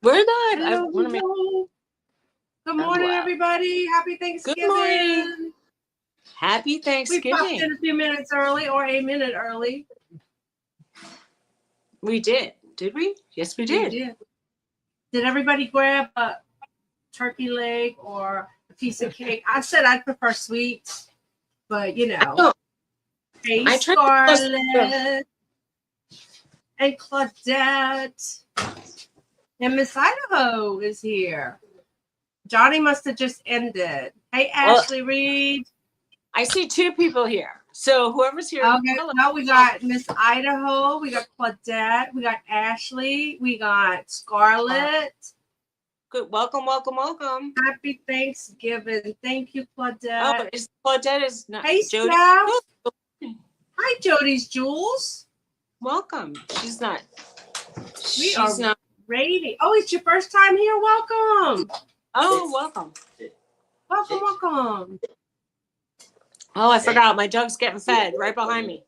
We're live. Hello, hello. Good morning, everybody. Happy Thanksgiving. Good morning. Happy We Thanksgiving. popped in a few minutes early or a minute early. We did. Did we? Yes, we did. Did everybody grab a turkey leg or a piece of cake? I said I'd prefer sweets, but you know. Hey, Scarlett and Claudette. And Miss Idaho is here. Johnny must have just ended. Hey, Ashley Reed. I see two people here. So whoever's here. Okay, now we got Miss Idaho. We got Claudette. We got Ashley. We got Scarlett. Good. Welcome, welcome, welcome. Happy Thanksgiving. Thank you, Claudette. Oh, Claudette is not. Hey, Jody. Steph. Hi, Jody's Jules. Welcome. She's not. She's not ready. Oh, it's your first time here. Welcome. Oh, welcome. Welcome. Oh, I forgot. My dog's getting fed right behind me.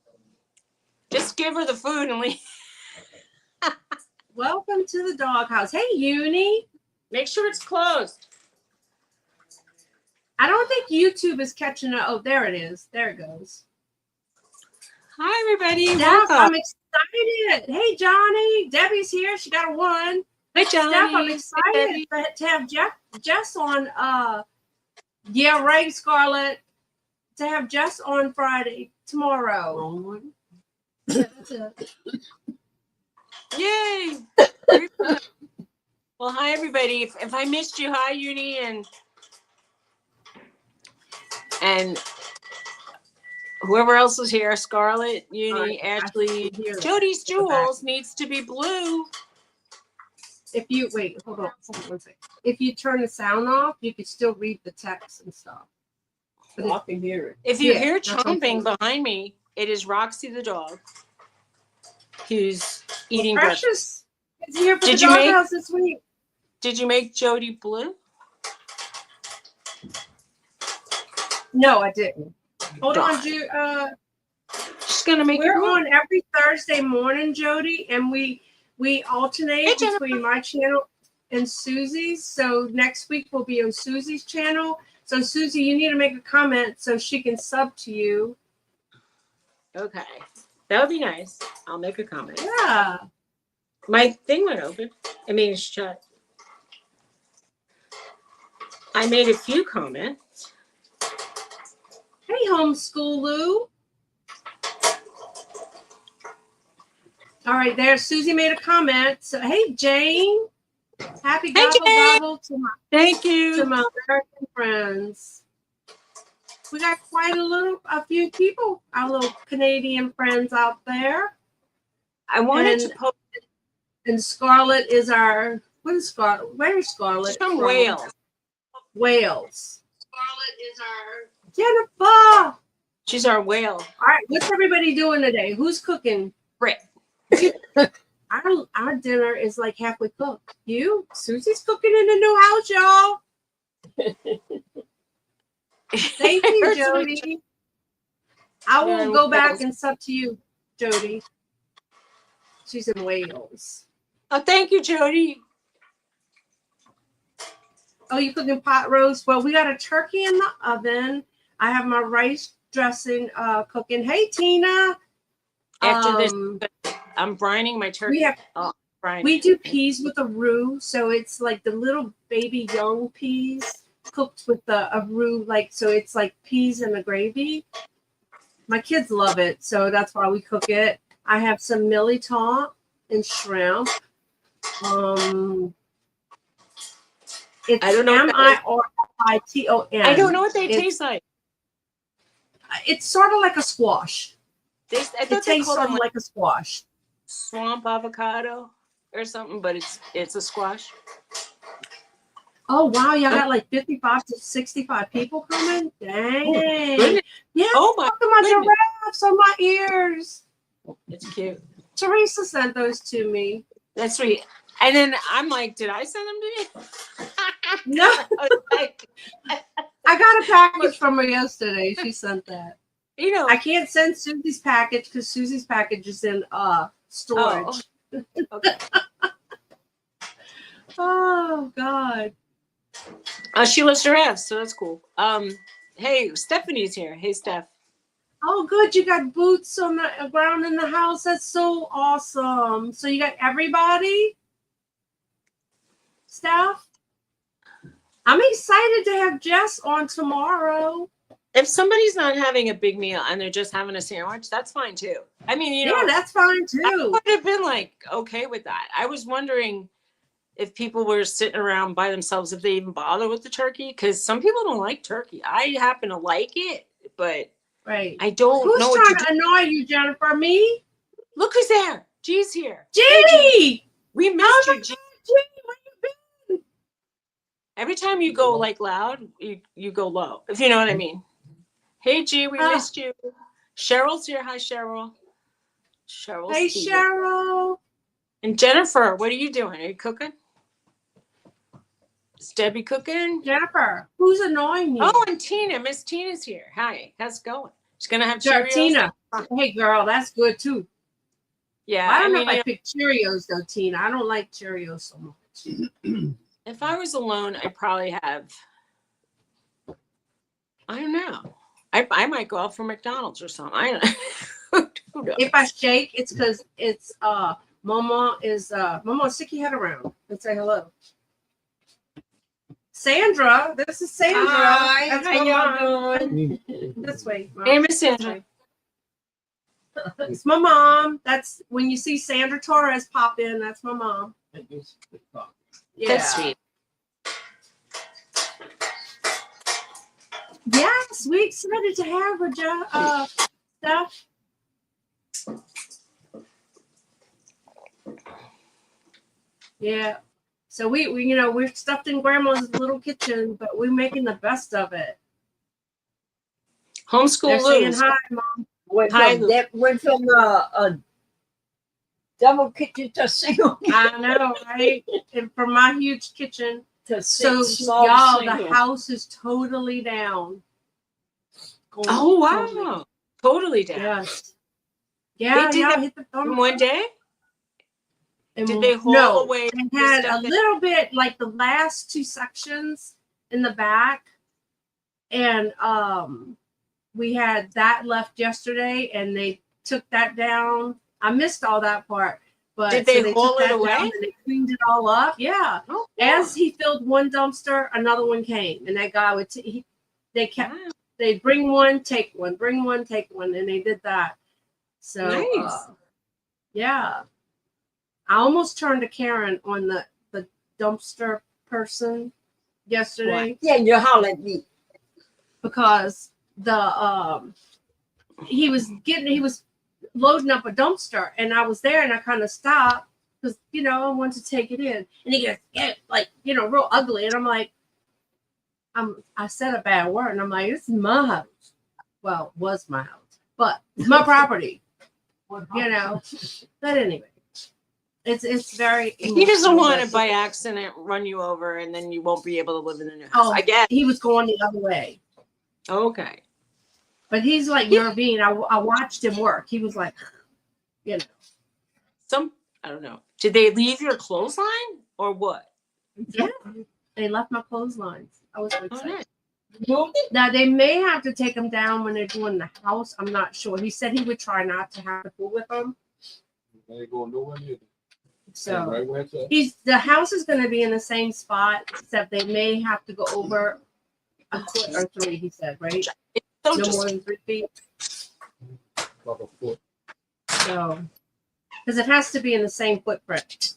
Just give her the food and leave. Welcome to the doghouse. Hey, Uni. Make sure it's closed. I don't think YouTube is catching up. Oh, there it is. There it goes. Hi, everybody. Steph, welcome. I'm excited. Hey, Johnny. Debbie's here. She got a 1. Hi, Johnny. Steph, I'm excited to have Jess on. Yeah, right, Scarlett. To have Jess on Friday, tomorrow. Wrong one. Yay. Well, hi, everybody. If I missed you, hi, Uni, and whoever else is here, Scarlett, Uni, Ashley, Jody's Jewels needs to be blue. If you wait, hold on 1 second. If you turn the sound off, you can still read the text and stuff. But I can hear it. If you hear chomping behind me, it is Roxy the dog who's eating breakfast. Precious is here for the doghouse this week. Did you make Jody blue? No, I didn't. Hold on, Jude. She's gonna make. We're on every Thursday morning, Jody, and we alternate between my channel and Suzy's. So next week we'll be on Suzy's channel. So Suzy, you need to make a comment so she can sub to you. Okay, that would be nice. I'll make a comment. Yeah. My thing went open. I mean, it's shut. I made a few comments. Hey, homeschool Lou. All right, there. Suzy made a comment. So, hey, Jane. Happy gobble to my to my American friends. We got quite a few people, our little Canadian friends out there. I wanted to post. And Scarlett is our. What is Scarlett? Where is Scarlett? She's from Wales. Wales. Scarlett is our Jennifer. She's our whale. All right, what's everybody doing today? Who's cooking? Britt. Our dinner is like halfway cooked. Suzy's cooking in the new house, y'all. Thank you, Jody. I will go back and sub to you, Jody. She's in Wales. Oh, thank you, Jody. Oh, you cooking pot roast? Well, we got a turkey in the oven. I have my rice dressing cooking. Hey, Tina. After this, I'm brining my turkey. We do peas with a roux, so it's like the little baby young peas cooked with a roux, so it's like peas in the gravy. My kids love it, so that's why we cook it. I have some milliton and shrimp. It's I don't know. Militon. I don't know what they taste like. It's sort of like a squash. It tastes sort of like a squash. Swamp avocado or something, but it's a squash. Oh wow, y'all got like 55 to 65 people coming. Dang. Oh, yeah. Oh my giraffes on my ears. It's cute. Teresa sent those to me. That's sweet. And then I'm like, did I send them to you? No. I got a package from her yesterday. She sent that. I can't send Suzy's package because Suzy's package is in storage. Oh. Okay. Oh God. She lives her ass, so that's cool. Hey, Stephanie's here. Hey, Steph. Oh, good. You got boots on the ground in the house. That's so awesome. So you got everybody, Steph? I'm excited to have Jess on tomorrow. If somebody's not having a big meal and they're just having a sandwich, that's fine too. I mean, you know, Yeah, that's fine I too. would have been like okay with that. I was wondering if people were sitting around by themselves, if they even bother with the turkey, because some people don't like turkey. I happen to like it, but Right. I don't Who's know what trying to to do. annoy you, Jennifer? Me? Look who's there. G's here. Jeannie! Hey, G. We missed Oh my you, God, G. Jeannie, where you been? Every time you go like loud, you go low, if you know what I mean. Hey, G, we missed you. Cheryl's here. Hi, Cheryl. Cheryl's Hey, here. Cheryl. And Jennifer, what are you doing? Are you cooking? Is Debbie cooking? Jennifer, who's annoying you? Oh, and Tina. Miss Tina's here. Hi. How's it going? She's going to have Cheerios. Tina. Hey, girl, that's good too. Yeah. I don't know if I pick Cheerios though, Tina. I don't like Cheerios so much. If I was alone, I'd probably have, I don't know. I might go out for McDonald's or something. I don't know. Who knows? If I shake, it's because it's Mama stick your head around and say hello. Sandra, this is Sandra. Hi, That's how my y'all mom. doing? This way, Mom. Hey, Miss Sandra. It's my mom. That's when you see Sandra Torres pop in. That's my mom. Yeah. That's sweet. Yes, we excited to have her, Steph. Yeah. So we we're stuffed in Grandma's little kitchen, but we're making the best of it. Homeschool They're saying Lose. hi, Mom. Went from a double kitchen to single I know, right? And from my huge kitchen. to So six small y'all, single. the house is totally down. Oh, Totally. wow. Totally down. Yes. Yeah, They did y'all that hit the thumb. in one day? And Did they haul no, away they the had stuff a that- little bit like the last two sections in the back, and we had that left yesterday, and they took that down. I missed all that part, but Did they took haul it that away? down and they cleaned it all up. Yeah. Oh, yeah. As he filled one dumpster, another one came, and that guy would they kept Wow. they bring one, take one, bring one, take one, and they did that. So Nice. yeah. I almost turned to Karen on the dumpster person yesterday Yeah, you holler at me. because he was loading up a dumpster and I was there and I kind of stopped because I wanted to take it in and he goes real ugly and I'm like I said a bad word and I'm like, this is my house. Well, it was my house, but it's my property. But anyway. It's very. He doesn't want to by accident run you over and then you won't be able to live in the new house. Oh, I guess. he was going the other way. Okay. But he's like European. I watched him work. He was like, I don't know. Did they leave your clothesline or what? Yeah, they left my clotheslines. I was so Oh, excited. nice. Now they may have to take them down when they're doing the house. I'm not sure. He said he would try not to have to fool with them. They ain't going nowhere near. So Right where it's at. the house is going to be in the same spot, except they may have to go over a foot or three. He said, right? So No just more than 3 feet. Like a foot. So, because it has to be in the same footprint.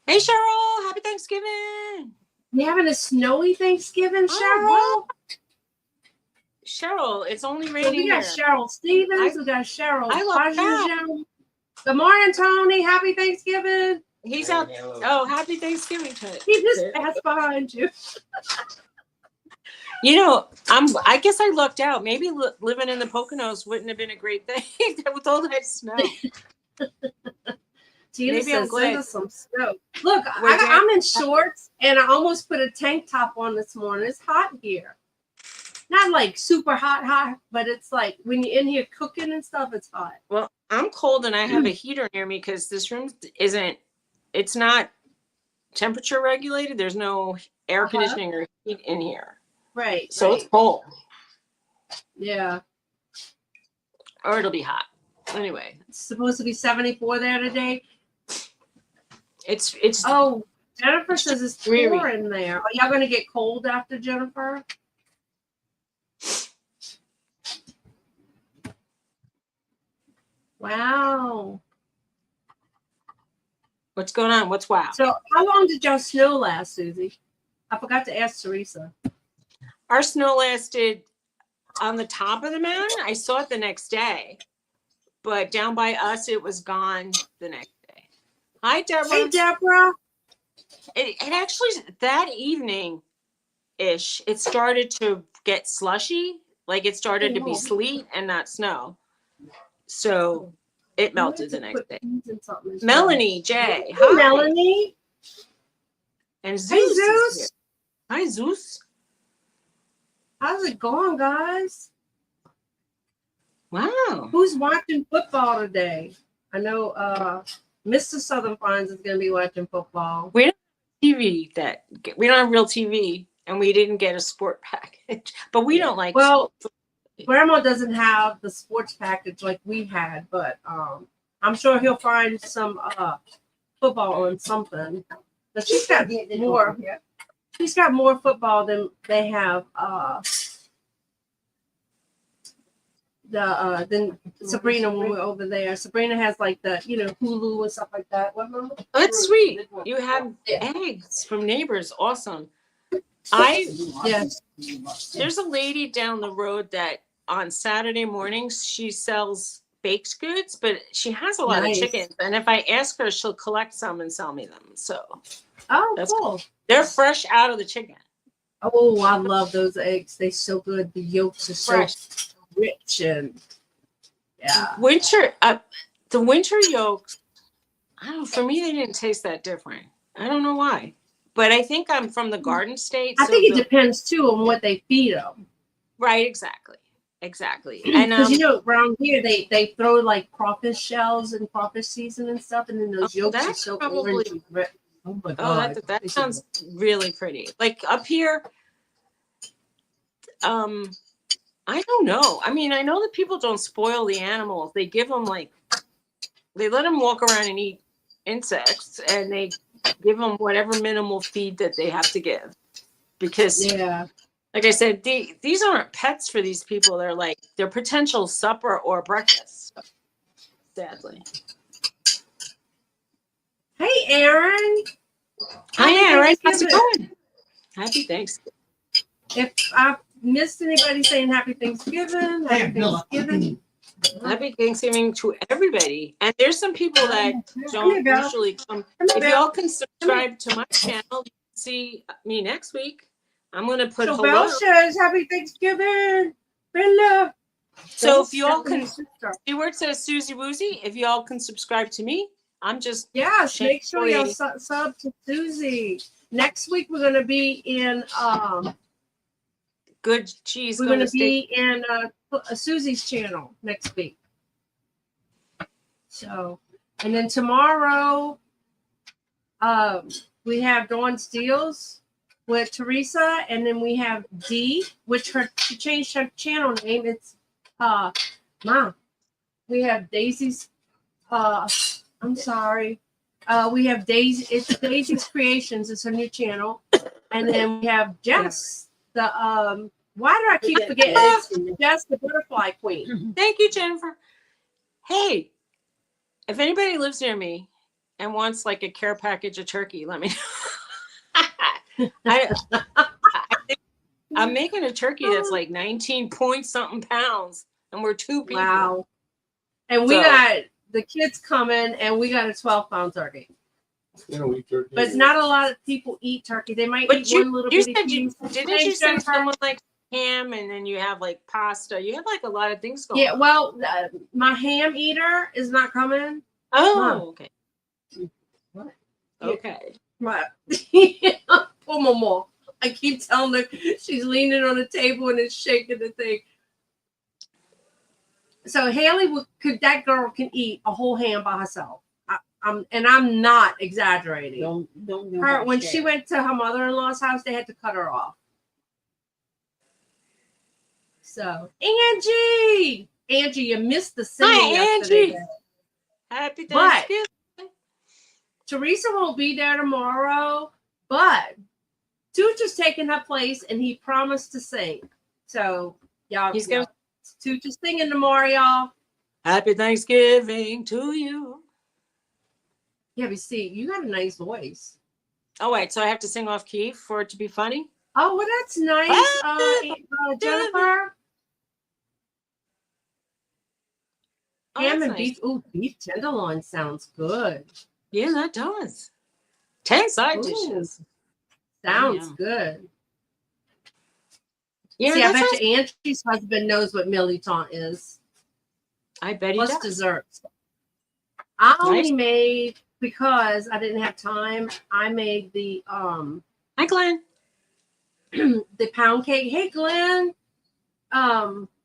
Hey Cheryl, happy Thanksgiving. You having a snowy Thanksgiving, Cheryl? Oh, wow. Cheryl, it's only So raining we got here. Cheryl Stevens. We got Cheryl. I love Pajujan. Good morning, Tony. Happy Thanksgiving. He's out. Oh, happy Thanksgiving to He just passed behind you. I guess I lucked out. Maybe living in the Poconos wouldn't have been a great thing with all that snow. Tina Maybe I'm says, glad. send us some snow. Look, We're I'm in shorts, and I almost put a tank top on this morning. It's hot here. Not like super hot, but it's like when you're in here cooking and stuff, it's hot. Well, I'm cold and I have a heater near me because this room it's not temperature regulated. There's no air conditioning or heat in here. Right. So it's cold. Yeah. Or it'll be hot. Anyway. It's supposed to be 74 there today. It's Oh, Jennifer says it's dreary. 4 in there. Are y'all gonna get cold after Jennifer? Wow. What's going on? What's wow? So how long did y'all snow last, Susie? I forgot to ask Teresa. Our snow lasted on the top of the mountain. I saw it the next day. But down by us, it was gone the next day. Hi, Deborah. Hey, Deborah. It actually, that evening-ish, it started to get slushy. Like it started to be sleet and not snow. So it melted the next day. Melanie J. Hey, Hi. Melanie. And Zeus. Hey, is here. Zeus. Hi, Zeus. How's it going, guys? Wow. Who's watching football today? I know Mr. Southern Pines is going to be watching football. We don't have TV we don't have real TV, and we didn't get a sport package. But we don't like. Well, Grandma doesn't have the sports package like we had, but I'm sure he'll find some football on something. But she's got more. She's got more football than they have. Than Sabrina when we're over there. Sabrina has like the Hulu and stuff like that. What, Mama? Oh, that's sweet. You have eggs from neighbors. Awesome. Yes. There's a lady down the road that on Saturday mornings she sells baked goods, but she has a lot of chickens. And if I ask her, she'll collect some and sell me them. So that's cool. They're fresh out of the chicken. Oh, I love those eggs. They're so good. The yolks are Fresh. So rich and yeah. The winter yolks, I don't know, for me they didn't taste that different. I don't know why. But I think I'm from the Garden State. I think it depends too on what they feed them. Right, exactly. Exactly. And because around here they throw like crawfish shells and crawfish season and stuff, and then those yolks are so orange and red. Oh my god. That sounds really pretty. Like up here, I don't know. I mean, I know that people don't spoil the animals. They give them they let them walk around and eat insects, and they give them whatever minimal feed that they have to give. Because, like I said, these aren't pets for these people. They're potential supper or breakfast. Sadly. Hey, Aaron. Hi, Aaron. How's it going? Happy Thanksgiving. If I missed anybody saying Happy Thanksgiving, Happy Thanksgiving. Happy Thanksgiving to everybody. And there's some people that don't usually come. If y'all can subscribe to my channel, you can see me next week. I'm going to put so hello. Belle says Happy Thanksgiving. Bella. So if y'all can see where it says Suzy Woozy, if y'all can subscribe to me, I'm just make sure y'all sub to Suzy. Next week we're going to be in good cheese. We're going to be in Suzy's channel next week. So, and then tomorrow we have Dawn Steele with Teresa, and then we have Dee, which she changed her channel name. It's Mom. We have Daisy's I'm sorry. We have Daisy. It's Daisy's Creations. It's her new channel, and then we have Jess. The why do I keep forgetting? It's Jess, the Butterfly Queen. Thank you, Jennifer. Hey, if anybody lives near me and wants like a care package of turkey, let me know. I'm making a turkey that's like 19 point something pounds, and we're 2 people. Wow. And we got the kids coming, and we got a 12-pound turkey. They don't eat turkey. But not a lot of people eat turkey. They might eat one little bit. Didn't you say someone like ham, and then you have like pasta? You have like a lot of things going on. Yeah, well, my ham eater is not coming. Oh, okay. What? Okay. Right. Poor Mama. I keep telling her she's leaning on the table and is shaking the thing. So Haley that girl can eat a whole ham by herself. And I'm not exaggerating. Don't Her when she went to her mother-in-law's house, they had to cut her off. So Angie, you missed the singing Hi, yesterday. Angie. Happy But Thanksgiving. Teresa won't be there tomorrow, but Tooch is taking her place, and he promised to sing. So y'all, He's gonna. Tooch is singing tomorrow, y'all. Happy Thanksgiving to you. Yeah, but see, you got a nice voice. Oh wait, so I have to sing off key for it to be funny? Oh, well, that's nice, Jennifer. Oh, Ham that's and nice. beef. Ooh, beef tenderloin sounds good. Yeah, that does. 10 side Ooh. dishes. Sounds Yeah. good. Yeah, See, I that bet sounds- you Angie's husband knows what militant is. I bet he Plus does. desserts. I only Nice. made, because I didn't have time, I made the Hi, Glenn. the pound cake. Hey, Glenn.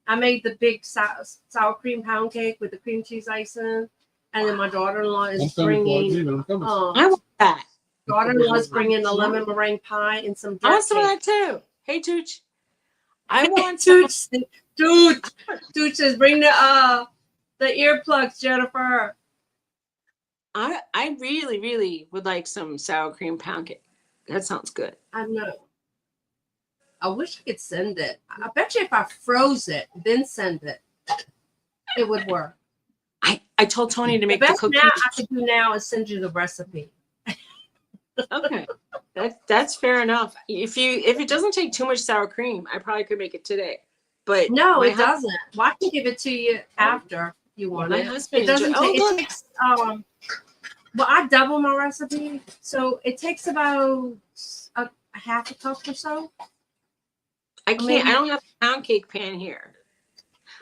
I made the big sour cream pound cake with the cream cheese icing, and then my daughter-in-law I'm is coming, bringing. I'm coming. I want that. Daughter-in-law's bringing a lemon meringue pie and some I dirt want some of cake. that too. Hey, Tooch. I want some. Tooch says, bring the earplugs, Jennifer. I really, really would like some sour cream pound cake. That sounds good. I know. I wish I could send it. I bet you if I froze it, then send it, it would work. I told Tony to The make the best cookies. now I could do now is send you the recipe. Okay, that's fair enough. If it doesn't take too much sour cream, I probably could make it today. But No, my it doesn't. Well, I can give it to you after you want My it. husband It doesn't enjoy- take. oh, It look. takes. Well, I double my recipe, so it takes about a half a cup or so. I can't. I don't have a pound cake pan here.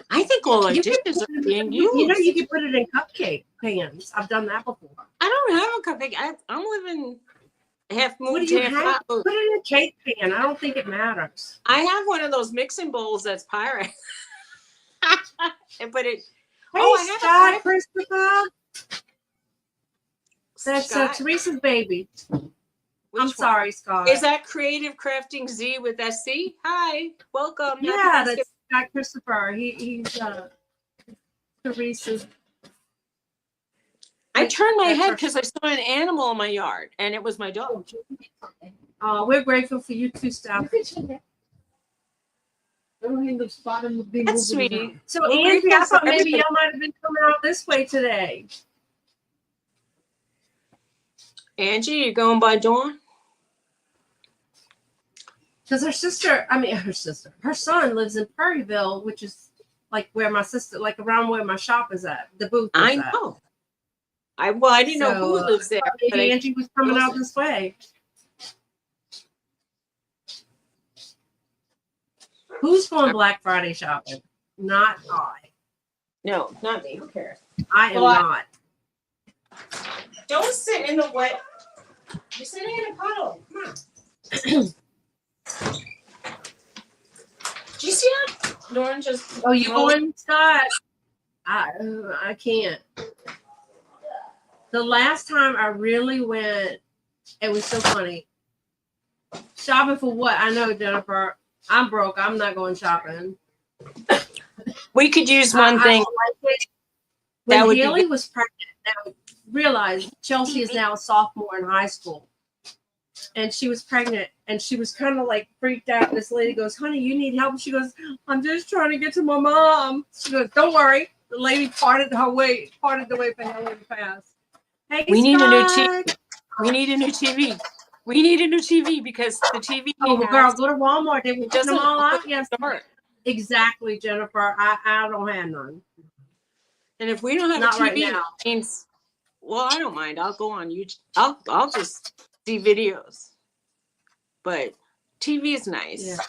I think all our You can dishes put are it- being used. You know, you can put it in cupcake pans. I've done that before. I don't have a cupcake. I'm living half What do moved, you half have? out. Put it in a cake pan. I don't think it matters. I have one of those mixing bowls that's Pyrex. But it. Hey, Oh, I have a Scott, Pyrex. Christopher. That's Scott, Teresa's baby. which I'm one? sorry, Scott. Is that Creative Crafting Z with SC? Hi, welcome. Happy Yeah, Thanksgiving. that's Scott Christopher. He's Teresa's. I turned my That's head our- because I saw an animal in my yard, and it was my dog. We're grateful for you too, Steph. That's sweet. So, Well, Angie, I grateful thought for maybe everything. y'all might have been coming out this way today. Angie, you going by Dawn? Because her son lives in Prairieville, which is like where my sister, like around where my shop is at, the booth is I at. know. I didn't know who So, lives there. But Maybe I, Angie was coming out this way. Who's going Black Friday shopping? Not I. no, not me. Who cares? I am Well, not. Don't sit in the wet. You're sitting in a puddle. Come on. Do you see that? Lauren just. Oh, you rolled- going, Scott? I can't. The last time I really went, it was so funny. Shopping for what? I know, Jennifer. I'm broke. I'm not going shopping. We could use one thing. When That would be Haley was pregnant, now realize Chelsea is now a sophomore in high school. And she was pregnant and she was kind of like freaked out. This lady goes, honey, you need help? She goes, I'm just trying to get to my mom. She goes, don't worry. The lady parted the way for Haley to pass. Hey, We need a new Scott. TV. We need a new TV. We need a new TV because the TV Oh, we girl, have go to Walmart. They were putting doesn't them all open out. Yes, the door. exactly, Jennifer. I don't have none. And if we don't have Not a TV, right now. it means, well, I don't mind. I'll go on YouTube. I'll just see videos. But TV is nice.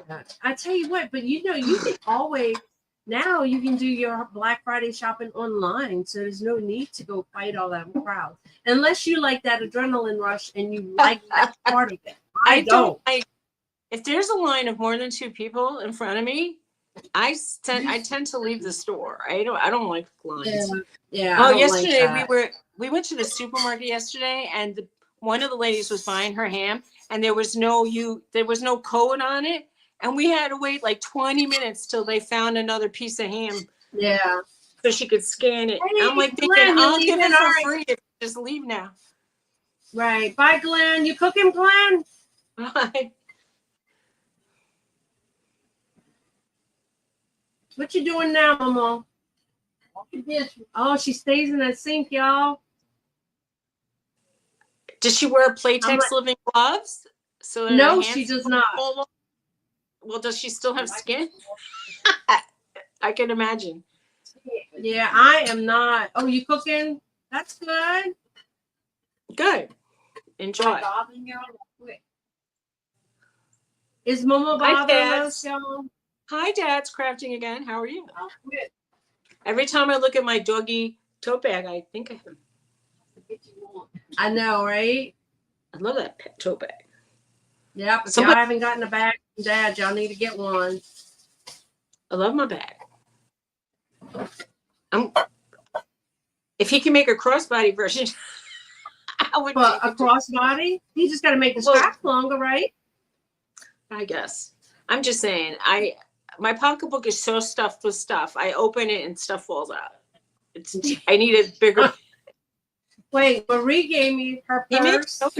Yeah. I tell you what, but you know, you can always now you can do your Black Friday shopping online, so there's no need to go fight all that crowd unless you like that adrenaline rush and you like that part of it. I don't. Like if there's a line of more than 2 people in front of me, I tend to leave the store. I don't like lines. Yeah. Oh, I don't yesterday like we went to the supermarket yesterday, and one of the ladies was buying her ham, and there was no code on it, and we had to wait like 20 minutes till they found another piece of ham Yeah. so she could scan it. Hey, I'm like thinking, Glenn, you I'll give leaving? it for All right. free if you just leave now. Right. Bye, Glenn. You cooking, Glenn? What you doing now, Mama? Oh, she stays in that sink, y'all. Does she wear I'm Playtex like- living gloves? So that No, her she hands does don't not. fall off? Well, does she still have skin? I can imagine. Yeah, I am not. Oh, you cooking? That's good. Good. Enjoy. Is Mama Hi, bothering Dad. us, y'all? Hi, Dad's crafting again. How are you? Every time I look at my doggy tote bag, I think of him. I know, right? I love that pet tote bag. Yep. If Somebody- y'all haven't gotten a bag from Dad, y'all need to get one. I love my bag. If he can make a crossbody version, I would. But a crossbody? You just got to make the straps longer, right? I guess. I'm just saying. My pocketbook is so stuffed with stuff. I open it and stuff falls out. I need a bigger. Wait, Marie gave me her He makes purse.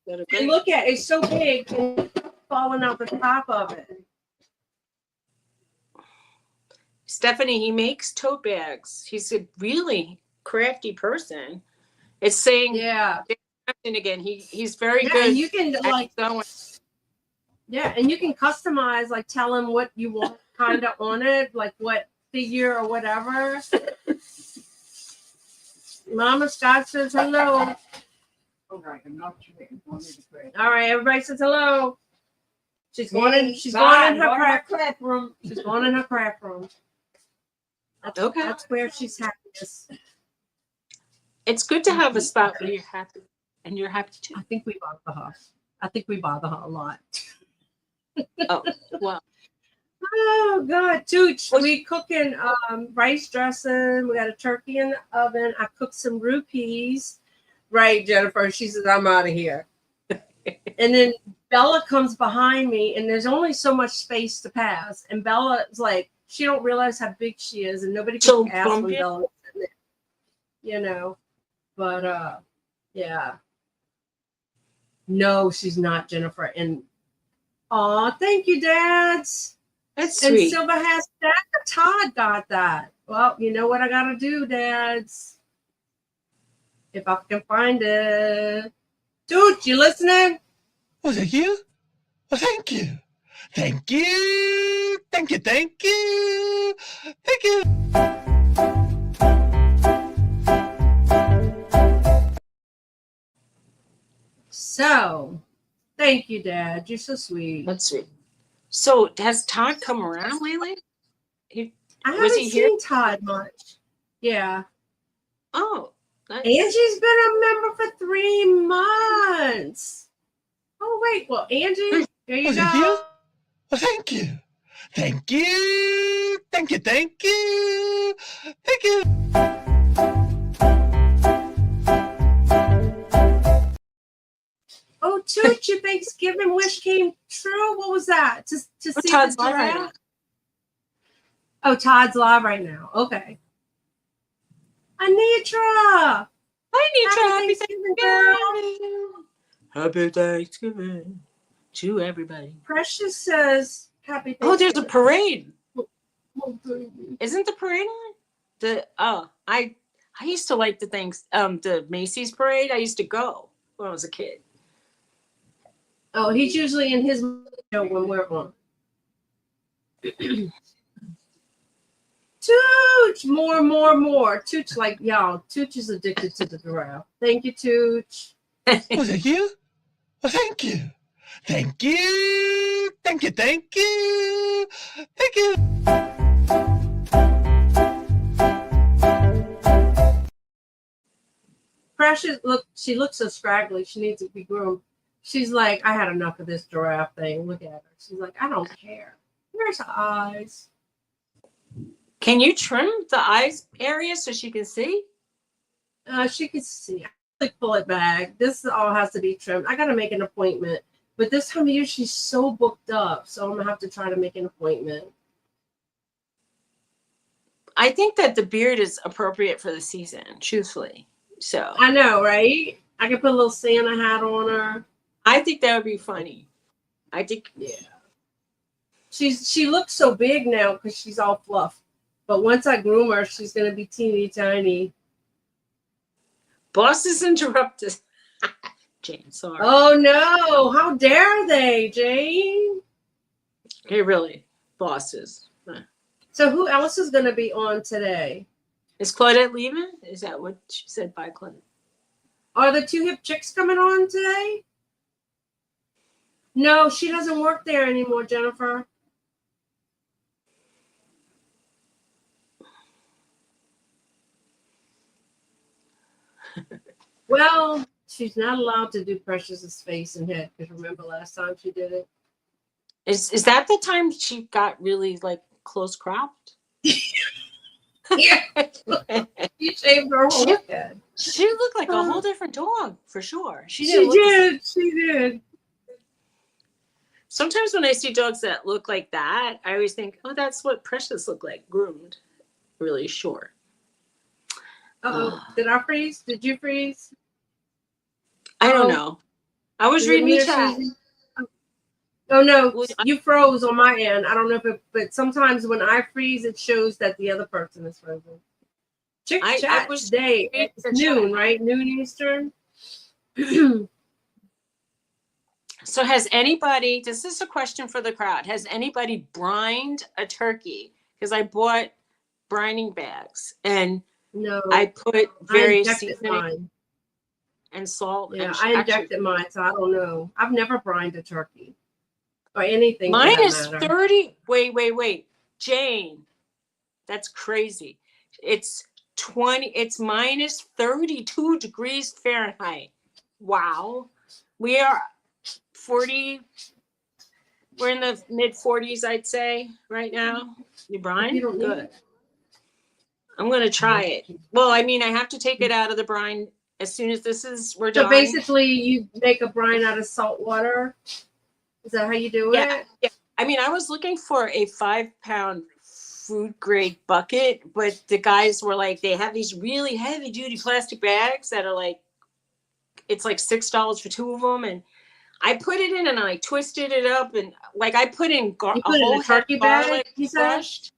And look at it, it's so big and falling out the top of it. Stephanie, he makes tote bags. He's a really crafty person. It's saying Yeah. again. He's very Yeah, good. and you can like going. yeah, and you can customize, like tell him what you want kind of on it, like what figure or whatever. Mama Scott says hello. All right, everybody says hello. She's going in. She's going in her craft room. She's going in her craft room. Okay. That's where she's happiest. It's good to have a spot where you're happy, and you're happy too. I think we bother her. I think we bother her a lot. Oh, well. Oh God, Tooch, we cooking rice dressing. We got a turkey in the oven. I cooked some root peas. Right, Jennifer. She says, I'm out of here. And then Bella comes behind me, and there's only so much space to pass. And Bella is like, she don't realize how big she is, and nobody can ask when Bella's in there. You know. But yeah. No, she's not, Jennifer. And thank you, Dads. That's And sweet. Silver has that. Todd got that. Well, you know what I gotta do, Dads. If I can find it. Dude, you listening? Oh, thank you. Oh, thank you. Thank you. Thank you. Thank you. Thank you. So, thank you, Dad. You're so sweet. That's sweet. So has Todd come around lately? I Was haven't he here? seen Todd much. Yeah. Oh, nice. Angie's been a member for 3 months. Oh, wait. Well, Angie, there you Oh, thank go. you. Oh, thank you. Thank you. Thank you. Thank you. Thank you. Oh, Tooch, your Thanksgiving wish came true. What was that? To see Todd's the live right giraffe? Oh, Todd's live right now. Okay. Anitra. Hi, Nitra. Happy Thanksgiving, girl. Thanksgiving. Happy Thanksgiving to everybody. Precious says happy Thanksgiving. Oh, there's a parade. Oh, baby. Isn't the parade on? I used to like the Macy's parade. I used to go when I was a kid. Oh, he's usually in his show when we're on. Tooch, more. Tooch, like y'all. Tooch is addicted to the giraffe. Thank you, Tooch. Oh, thank you. Oh, thank you. Thank you. Thank you. Thank you. Thank you. Precious, look, she looks so scraggly. She needs to be groomed. She's like, I had enough of this giraffe thing. Look at her. She's like, I don't care. Where's her eyes? Can you trim the eyes area so she can see? She can see. I like pull it back. This all has to be trimmed. I gotta make an appointment. But this time of year she's so booked up. So I'm gonna have to try to make an appointment. I think that the beard is appropriate for the season, truthfully. So I know, right? I can put a little Santa hat on her. I think that would be funny. I think she looks so big now because she's all fluff. But once I groom her, she's gonna be teeny tiny. Boss is interrupted. Jane, sorry. Oh no! How dare they, Jane? Okay, really, bosses. So who else is gonna be on today? Is Claudette leaving? Is that what she said? Bye, Claudette. Are the two hip chicks coming on today? No, she doesn't work there anymore, Jennifer. Well, she's not allowed to do Precious's face and head because remember last time she did it? Is that the time she got really like close cropped? Yeah. She shaved her whole head. She looked like a whole different dog for sure. She did. Sometimes when I see dogs that look like that, I always think, oh, that's what Precious looked like, groomed, really short. Oh, did I freeze? Did you freeze? I don't know. I was reading the chat. Oh no, you froze on my end. I don't know if it, but sometimes when I freeze, it shows that the other person is frozen. Chick chat today. It's noon, right? Noon Eastern. So has anybody, this is a question for the crowd, has anybody brined a turkey? Because I bought brining bags and no, I put various seasoning and salt. Yeah, and I injected mine, so I don't know. I've never brined a turkey or anything. Mine is 30. Wait. Jane, that's crazy. It's minus 32 degrees Fahrenheit. Wow. We are 40. We're in the mid 40s, I'd say, right now. You brine? Good. I'm going to try it. Well, I mean, I have to take it out of the brine as soon as we're done. So basically, you make a brine out of salt water. Is that how you do it? Yeah. I mean, I was looking for a 5-pound food grade bucket, but the guys were like, they have these really heavy duty plastic bags that are like, it's like $6 for 2 of them. And I put it in and I twisted it up and like I put in a whole turkey bag. You said? Crushed.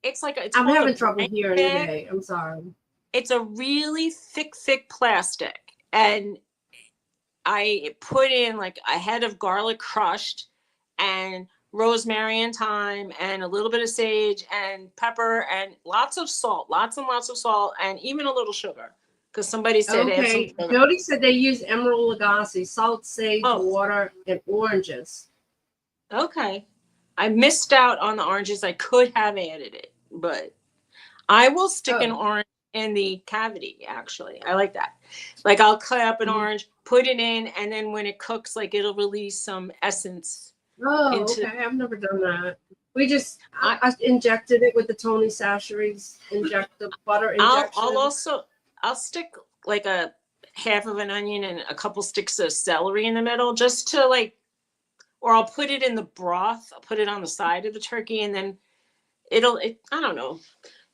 It's like I'm having trouble hearing today. I'm sorry. It's a really thick plastic, and I put in like a head of garlic crushed, and rosemary and thyme, and a little bit of sage and pepper, and lots and lots of salt, and even a little sugar. Because somebody said, okay. Jody said they use Emerald Lagasse, salt, sage, water, and oranges. Okay. I missed out on the oranges. I could have added it, but I will stick an orange in the cavity, actually. I like that. Like I'll cut up an orange, put it in, and then when it cooks, like it'll release some essence. Oh, okay. I've never done that. We just, I injected it with the Tony Chachere's inject the butter injection. I'll stick like a half of an onion and a couple sticks of celery in the middle just to like, or I'll put it in the broth. I'll put it on the side of the turkey and then I don't know.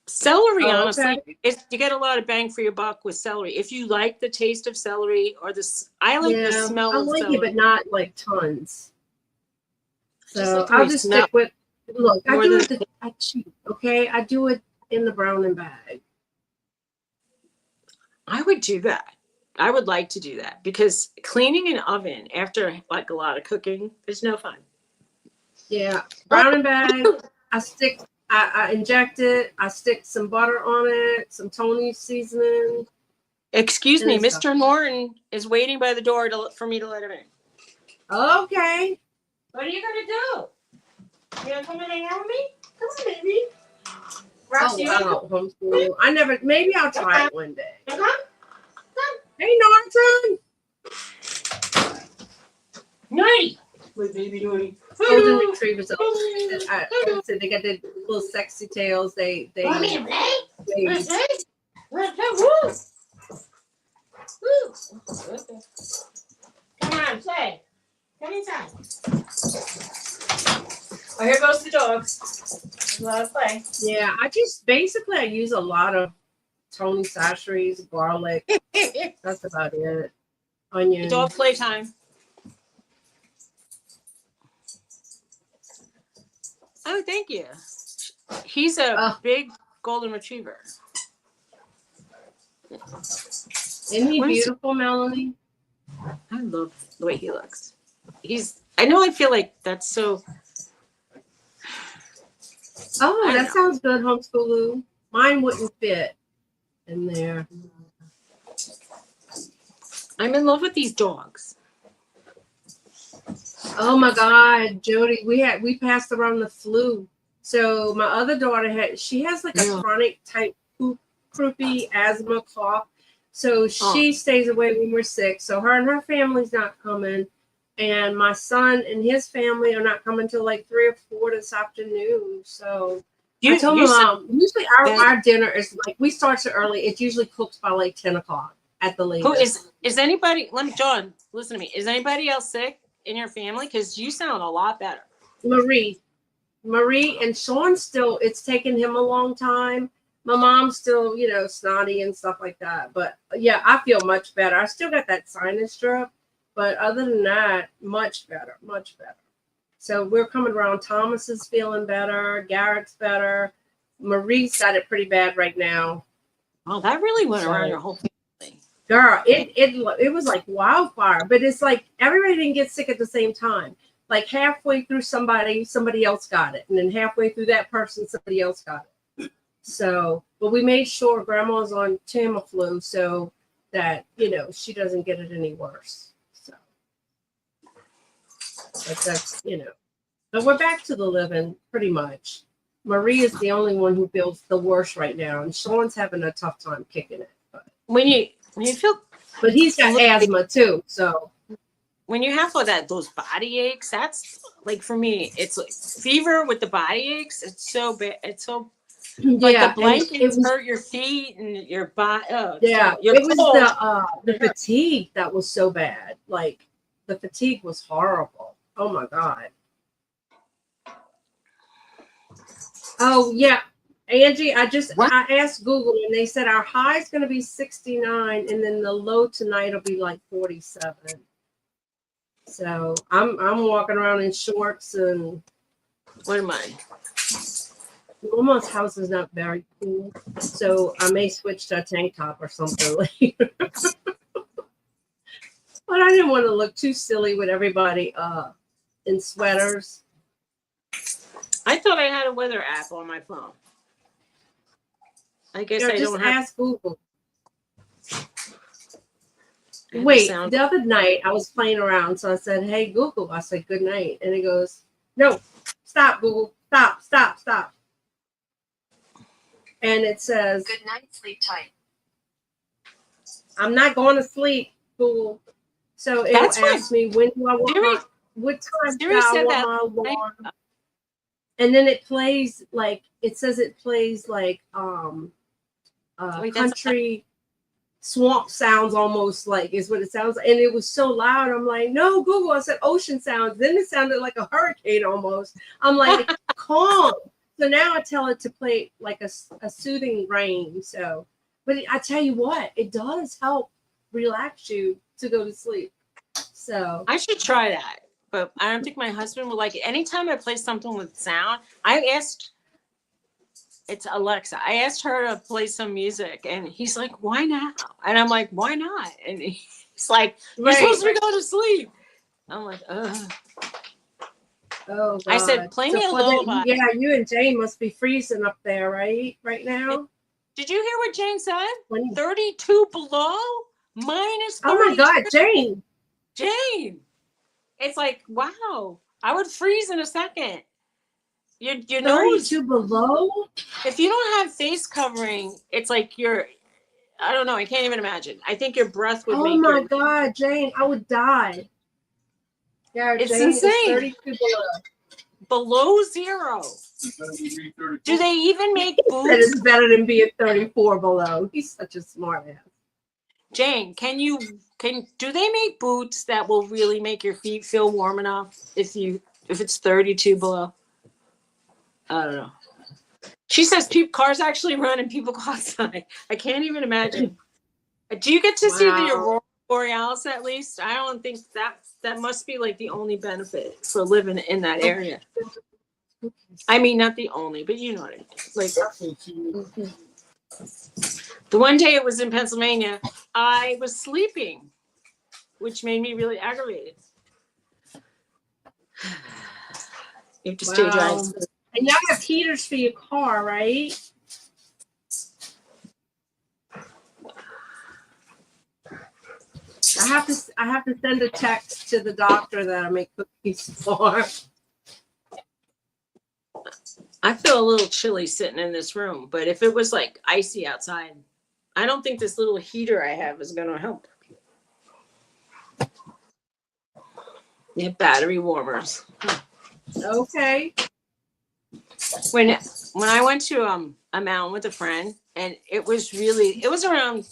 Celery, honestly, you get a lot of bang for your buck with celery. If you like the taste of celery or I like the smell of celery. I like it, but not like tons. So I'll just stick with, look, I cheat, okay? I do it in the browning bag. I would do that. I would like to do that because cleaning an oven after like a lot of cooking is no fun. Yeah, browning bag. I inject it. I stick some butter on it, some Tony seasoning. Excuse me, Mr. Norton is waiting by the door for me to let him in. Okay. What are you gonna do? You gonna come and hang out with me? Come on, baby. Homeschool. I never. Maybe I'll try it one day. Come. Hey, Norton. Naughty. My baby doing. Golden retrievers. I would say they got the little sexy tails. They Come on, play. Come inside. Oh, here goes the dogs. A lot of play. yeah. I use a lot of Tony Chachere's garlic. That's about it. Onion. Dog playtime. Oh, thank you. He's a big golden retriever. Isn't he beautiful, Melanie? I love the way he looks. I know I feel like that's so. Oh, I that know. sounds good, Homeschool Lou. Mine wouldn't fit in there. I'm in love with these dogs. Oh my God, Jody, we passed around the flu. So my other daughter has like a chronic type croupy asthma cough. So she stays away when we're sick. So her and her family's not coming. And my son and his family are not coming till like 3 or 4 this afternoon. So I told my mom, usually our dinner is like, we start so early. It's usually cooked by like 10 o'clock at the latest. Who is anybody, John, listen to me. Is anybody else sick in your family? Because you sound a lot better. Marie and Sean still, it's taken him a long time. My mom's still, snotty and stuff like that. But yeah, I feel much better. I still got that sinus drip, but other than that, much better, much better. So we're coming around. Thomas is feeling better. Garrett's better. Marie's got it pretty bad right now. Oh, that really went around your whole family. Girl, it was like wildfire, but it's like everybody didn't get sick at the same time. Like halfway through somebody else got it. And then halfway through that person, somebody else got it. So, but we made sure grandma's on Tamiflu so that, she doesn't get it any worse. So, but that's, but we're back to the living pretty much. Marie is the only one who feels the worst right now. And Sean's having a tough time kicking it. But When you feel, but he's got asthma too. So when you have those body aches, that's like, for me, it's like fever with the body aches. It's so bad. It's so like the blankets hurt your feet and your body. Oh, yeah, it was the fatigue that was so bad. Like the fatigue was horrible. Oh my God. Oh yeah, Angie, I asked Google and they said our high is going to be 69 and then the low tonight will be like 47. So I'm walking around in shorts and what am I? Mama's house is not very cool, so I may switch to a tank top or something later. But I didn't want to look too silly with everybody in sweaters. I thought I had a weather app on my phone. I guess I don't have. Just ask Google. Wait, the other night I was playing around, so I said, "Hey Google," I said, "Good night," and it goes, "No, stop, Google, stop." And it says, "Good night, sleep tight." I'm not going to sleep, Google. So it asked me, when do I want what time do I want my alarm? And then it plays like, it says it plays like country swamp sounds, almost like is what it sounds like. And it was so loud. I'm like, no, Google. I said ocean sounds. Then it sounded like a hurricane almost. I'm like, calm. So now I tell it to play like a soothing rain. So, but I tell you what, it does help relax you to go to sleep. So I should try that, but I don't think my husband would like it. Anytime I play something with sound, it's Alexa. I asked her to play some music and he's like, why not? And I'm like, why not? And he's like, you're supposed to be going to sleep. I'm like, ugh. Oh, God. I said, play me a lullaby. Yeah, you and Jane must be freezing up there, right now. Did you hear what Jane said? 32 below? Minus 32. Oh my God, Jane. It's like, wow. I would freeze in a second. Your 32 nose below? If you don't have face covering, it's like I don't know, I can't even imagine. I think your breath would make God, Jane, I would die. Yeah, It's Jane, insane. 32 Below zero. Do they even make That boots? is better than being 34 below. He's such a smart ass. Jane, do they make boots that will really make your feet feel warm enough if it's 32 below? I don't know. She says cars actually run and people go outside. I can't even imagine. Do you get to see the Aurora Borealis at least? I don't think that must be like the only benefit for living in that area. I mean, not the only, but you know what I mean. Like the one day it was in Pennsylvania, I was sleeping, which made me really aggravated. You have to stay dry. And y'all have heaters for your car, right? I have to send a text to the doctor that I make cookies for. I feel a little chilly sitting in this room, but if it was like icy outside, I don't think this little heater I have is going to help. Yeah, battery warmers. Okay. When I went to a mountain with a friend, and it was around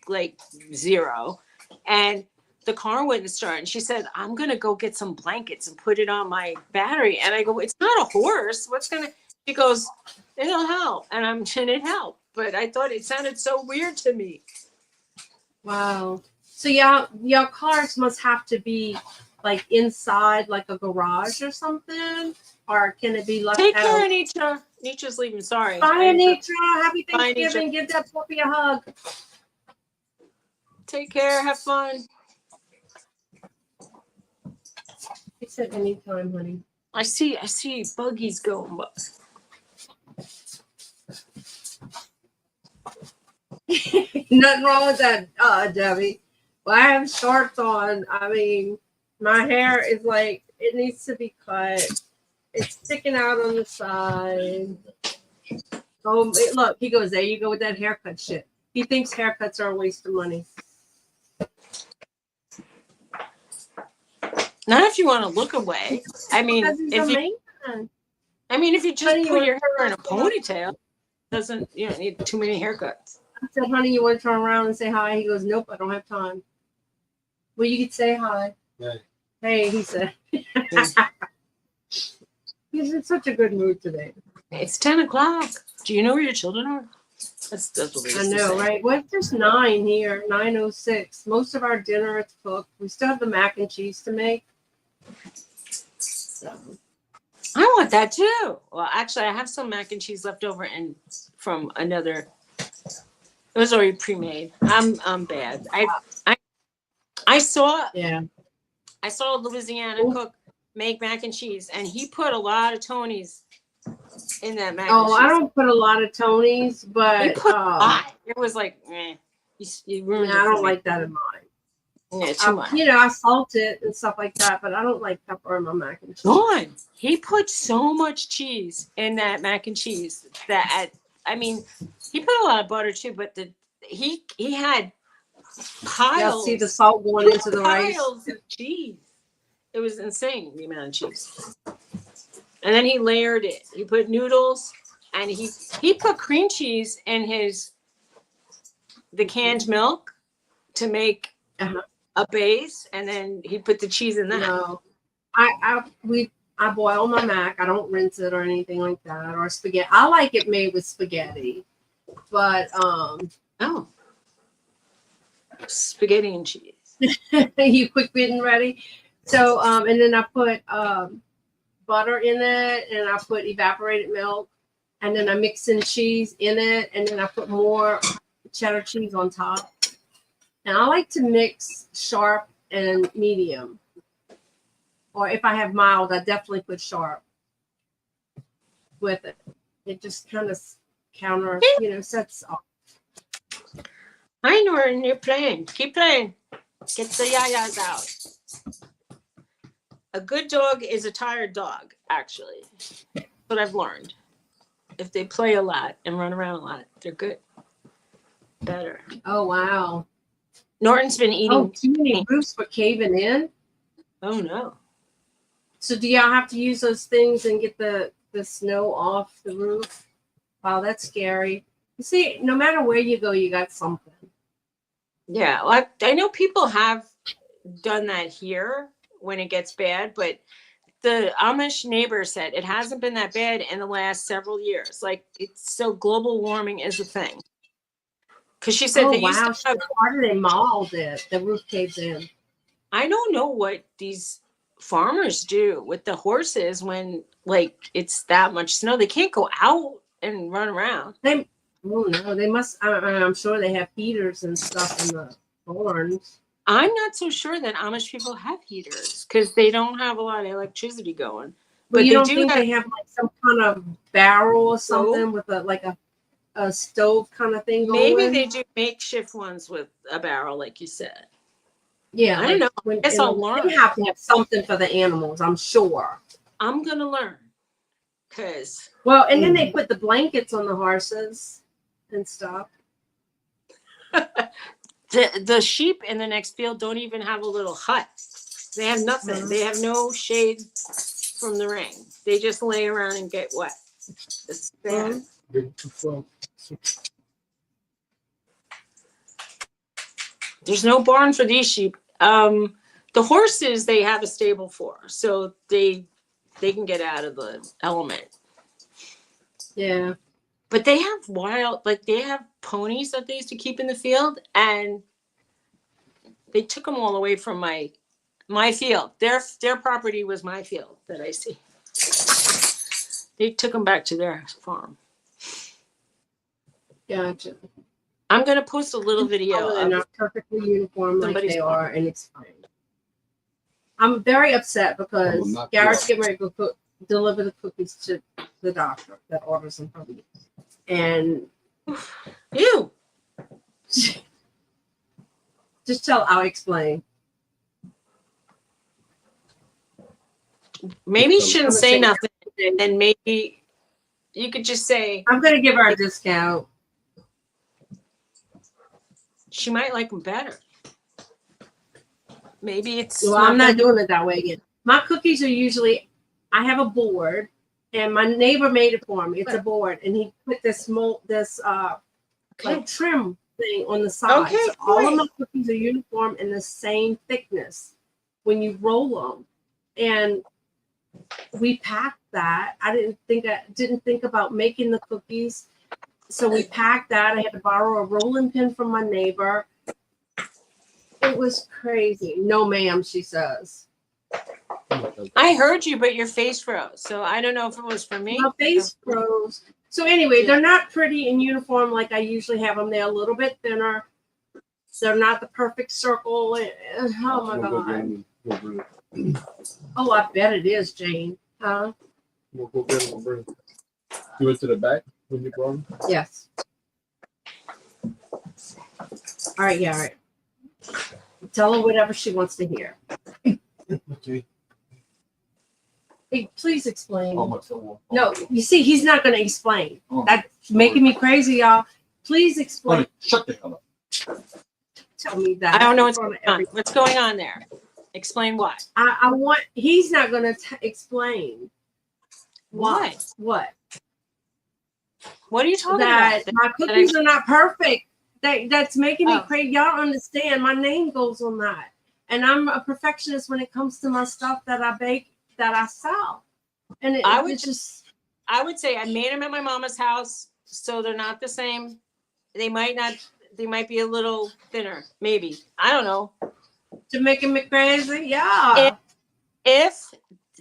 like zero, and the car wouldn't start, and she said, I'm gonna go get some blankets and put it on my battery. And I go, it's not a horse, she goes, it'll help. And it helped, but I thought it sounded so weird to me. Wow. So y'all cars must have to be like inside like a garage or something, or can it be left Take out? care, Anitra. Nitra's leaving. Sorry. Bye, Anitra. Happy Bye, Thanksgiving. Give that puppy a hug. Take care. Have fun. He said anytime, honey. I see buggies going, but Nothing wrong with that, Debbie. Well, I have shorts on. I mean, my hair is like, it needs to be cut. It's sticking out on the side. Oh, look, he goes, there you go with that haircut shit. He thinks haircuts are a waste of money. not if you want to look away. I mean, if you just put your hair in a ponytail, you don't need too many haircuts. I said, honey, you want to turn around and say hi? He goes, nope, I don't have time. Well, you could say hi. Hey. Hey, he said. He's in such a good mood today. It's 10 o'clock. Do you know where your children are? That's what we I know, right? Well, there's 9 here, 9:06. Most of our dinner is cooked. We still have the mac and cheese to make. So. I want that too. Well, actually, I have some mac and cheese left over from another. It was already pre-made. I'm bad. I saw a Louisiana cook make mac and cheese, and he put a lot of Tony's in that mac and cheese. I don't put a lot of Tony's, but he put a lot. It was like, you ruined it. I don't like that in mine. Yeah, too much. I salt it and stuff like that, but I don't like pepper in my mac and cheese. Gone. He put so much cheese in that mac and cheese that he put a lot of butter too, but he had piles. Yeah, see the salt going into the rice. Piles of cheese. It was insane, the amount of cheese. And then he layered it. He put noodles, and he put cream cheese in the canned milk to make a base, and then he put the cheese in that. No, I boil my mac. I don't rinse it or anything like that, or spaghetti. I like it made with spaghetti, but spaghetti and cheese. You quick getting ready. So and then I put butter in it, and I put evaporated milk, and then I mix in cheese in it, and then I put more cheddar cheese on top. And I like to mix sharp and medium. Or if I have mild, I definitely put sharp with it. It just kind of sets off. Hi, Norton, you're playing. Keep playing. Get the yayas out. A good dog is a tired dog, actually. That's what I've learned. If they play a lot and run around a lot, they're good. Better. Oh, wow. Norton's been eating. Oh, too many roofs for caving in? Oh no. So do y'all have to use those things and get the snow off the roof? Wow, that's scary. You see, no matter where you go, you got something. Yeah, well, I know people have done that here when it gets bad, but the Amish neighbor said it hasn't been that bad in the last several years. Like, it's so global warming is a thing. Because she said Oh they used wow, to have, why did they mauled it? The roof caves in. I don't know what these farmers do with the horses when like it's that much snow. They can't go out and run around. They, oh no, they must. I'm sure they have heaters and stuff in the barns. I'm not so sure that Amish people have heaters because they don't have a lot of electricity going. But But you they don't do think have they have like some kind of barrel or Stove? something with a stove kind of thing maybe going? they do makeshift ones with a barrel, like you said. Yeah, I don't know. When, Guess I'll learn. they have to have something for the animals, I'm sure. I'm gonna learn because Well, and then they put the blankets on the horses and stuff. the sheep in the next field don't even have a little hut. They have nothing. Mhm. They have no shade from the rain. They just lay around and get wet. It's sad. Mhm. There's no barn for these sheep. The horses they have a stable for, so they can get out of the element. Yeah. But they have they have ponies that they used to keep in the field, and they took them all away from my field. Their property was my field that I see. They took them back to their farm. Gotcha. I'm gonna post a little video They're of not perfectly uniform like somebody's they farm. are, and it's fine. I'm very upset because not Garrett's getting ready to go deliver the cookies to the doctor that orders them from me. And Ew. just I'll explain. Maybe you shouldn't say nothing, I'm and maybe you could just say going to give her a discount. she might like them better. Maybe it's. Well, I'm not doing it that way again. My cookies are usually, I have a board, and my neighbor made it for me. It's a board, and he put this like trim thing on the side. Okay, so all of great. my cookies are uniform in the same thickness when you roll them, and we packed that. I didn't think about making the cookies, so we packed that. I had to borrow a rolling pin from my neighbor. It was crazy. No, ma'am, she says. I heard you, but your face froze. So I don't know if it was for me. My face froze. So anyway, they're not pretty in uniform like I usually have them. They're a little bit thinner. They're not the perfect circle. Oh my God. Oh, I bet it is, Jane. Huh? We'll go get them and bring them. You went to the back when you brought them? Yes. All right, yeah, all right. Tell her whatever she wants to hear. Okay. Hey, please explain. How much for? No, you see, he's not going to explain. Oh. That's making me crazy, y'all. Please explain. Honey, shut the hell up. Tell me that. I don't know what's in going front of on. everybody. What's going on there? Explain what. I want. He's not going to explain. What? What? What are you talking That about? my cookies are not perfect. That's making me Oh. crazy. Y'all understand? My name goes on that, and I'm a perfectionist when it comes to my stuff that I bake, that I sell. And I would it's just. I would say I made them at my mama's house, so they're not the same. They might not. They might be a little thinner, maybe. I don't know. To making me crazy, yeah. If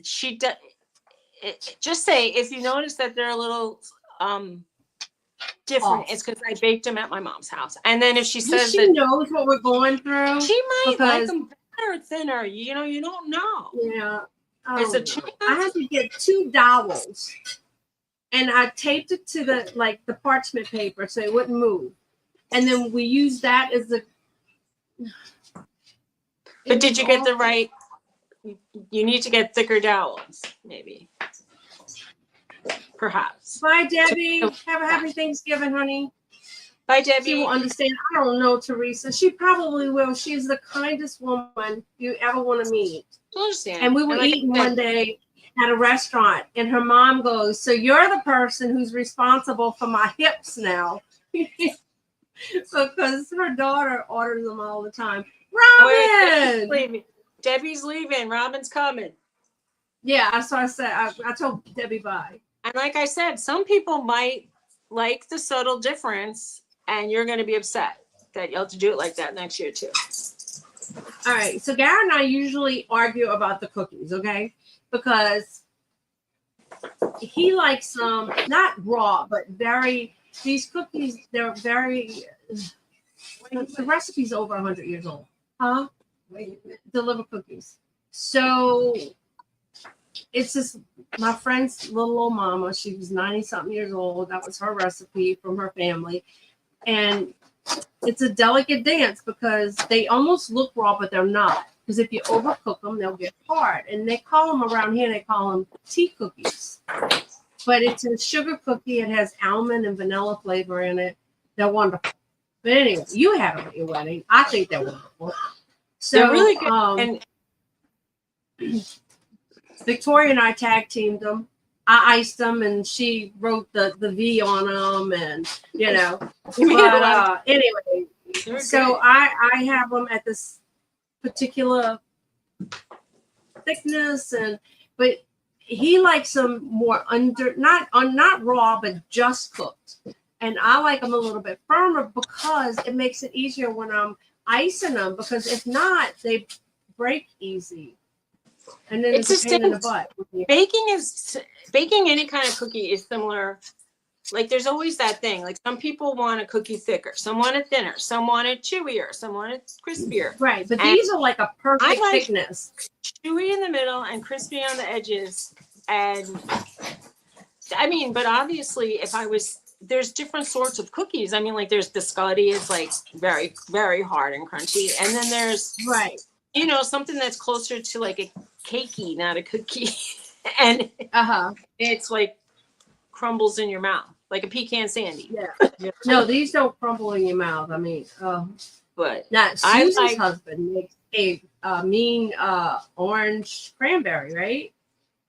she does, just say if you notice that they're a little different, Off. it's because I baked them at my mom's house. And then if she She says that knows what we're going through. she might like because- them better or thinner, you know, you don't know. Yeah. It's Oh, a no. chance. I had to get 2 dowels, and I taped it to the parchment paper so it wouldn't move. And then we used that as the. But did you get the right? You need to get thicker dowels, maybe. Perhaps. Bye, Debbie. Have a happy Thanksgiving, honey. Bye, She Debbie. will understand. I don't know, Teresa. She probably will. She's the kindest woman you ever want to meet. She'll understand. And we were like eating I said, one day at a restaurant, and her mom goes, "So you're the person who's responsible for my hips now." Because her daughter orders them all the time. Debbie's Robin! leaving. Debbie's leaving. Robin's coming. Yeah, so I said, I told Debbie bye. And like I said, some people might like the subtle difference, and you're going to be upset that you'll have to do it like that next year too. All right, so Gary and I usually argue about the cookies, okay? Because he likes them, not raw, but these cookies, they're very, the recipe's over 100 years old. Huh? The liver cookies. So it's just my friend's little old mama. She was 90-something years old. That was her recipe from her family. And it's a delicate dance because they almost look raw, but they're not. Because if you overcook them, they'll get hard. And they call them around here, they call them tea cookies. But it's a sugar cookie. It has almond and vanilla flavor in it. They're wonderful. But anyway, you had them at your wedding. I think they're wonderful. So, They're really good. And Victoria and I tag teamed them. I iced them, and she wrote the V on them, and you know. But anyway, so I have them at this particular thickness, but he likes them more not raw, but just cooked, and I like them a little bit firmer because it makes it easier when I'm icing them. Because if not, they break easy. And then it's a pain in the butt. Baking any kind of cookie is similar. Like there's always that thing. Like some people want a cookie thicker, some want it thinner, some want it chewier, some want it crispier. Right, but these are like a perfect thickness. Chewy in the middle and crispy on the edges. And I mean, but obviously there's different sorts of cookies. I mean, like there's biscotti, it's like very, very hard and crunchy. And then there's something that's closer to like a cakey, not a cookie. And it's like crumbles in your mouth, like a pecan sandy. Yeah. No, these don't crumble in your mouth. I mean, but not Suzy's husband makes a mean orange cranberry, right?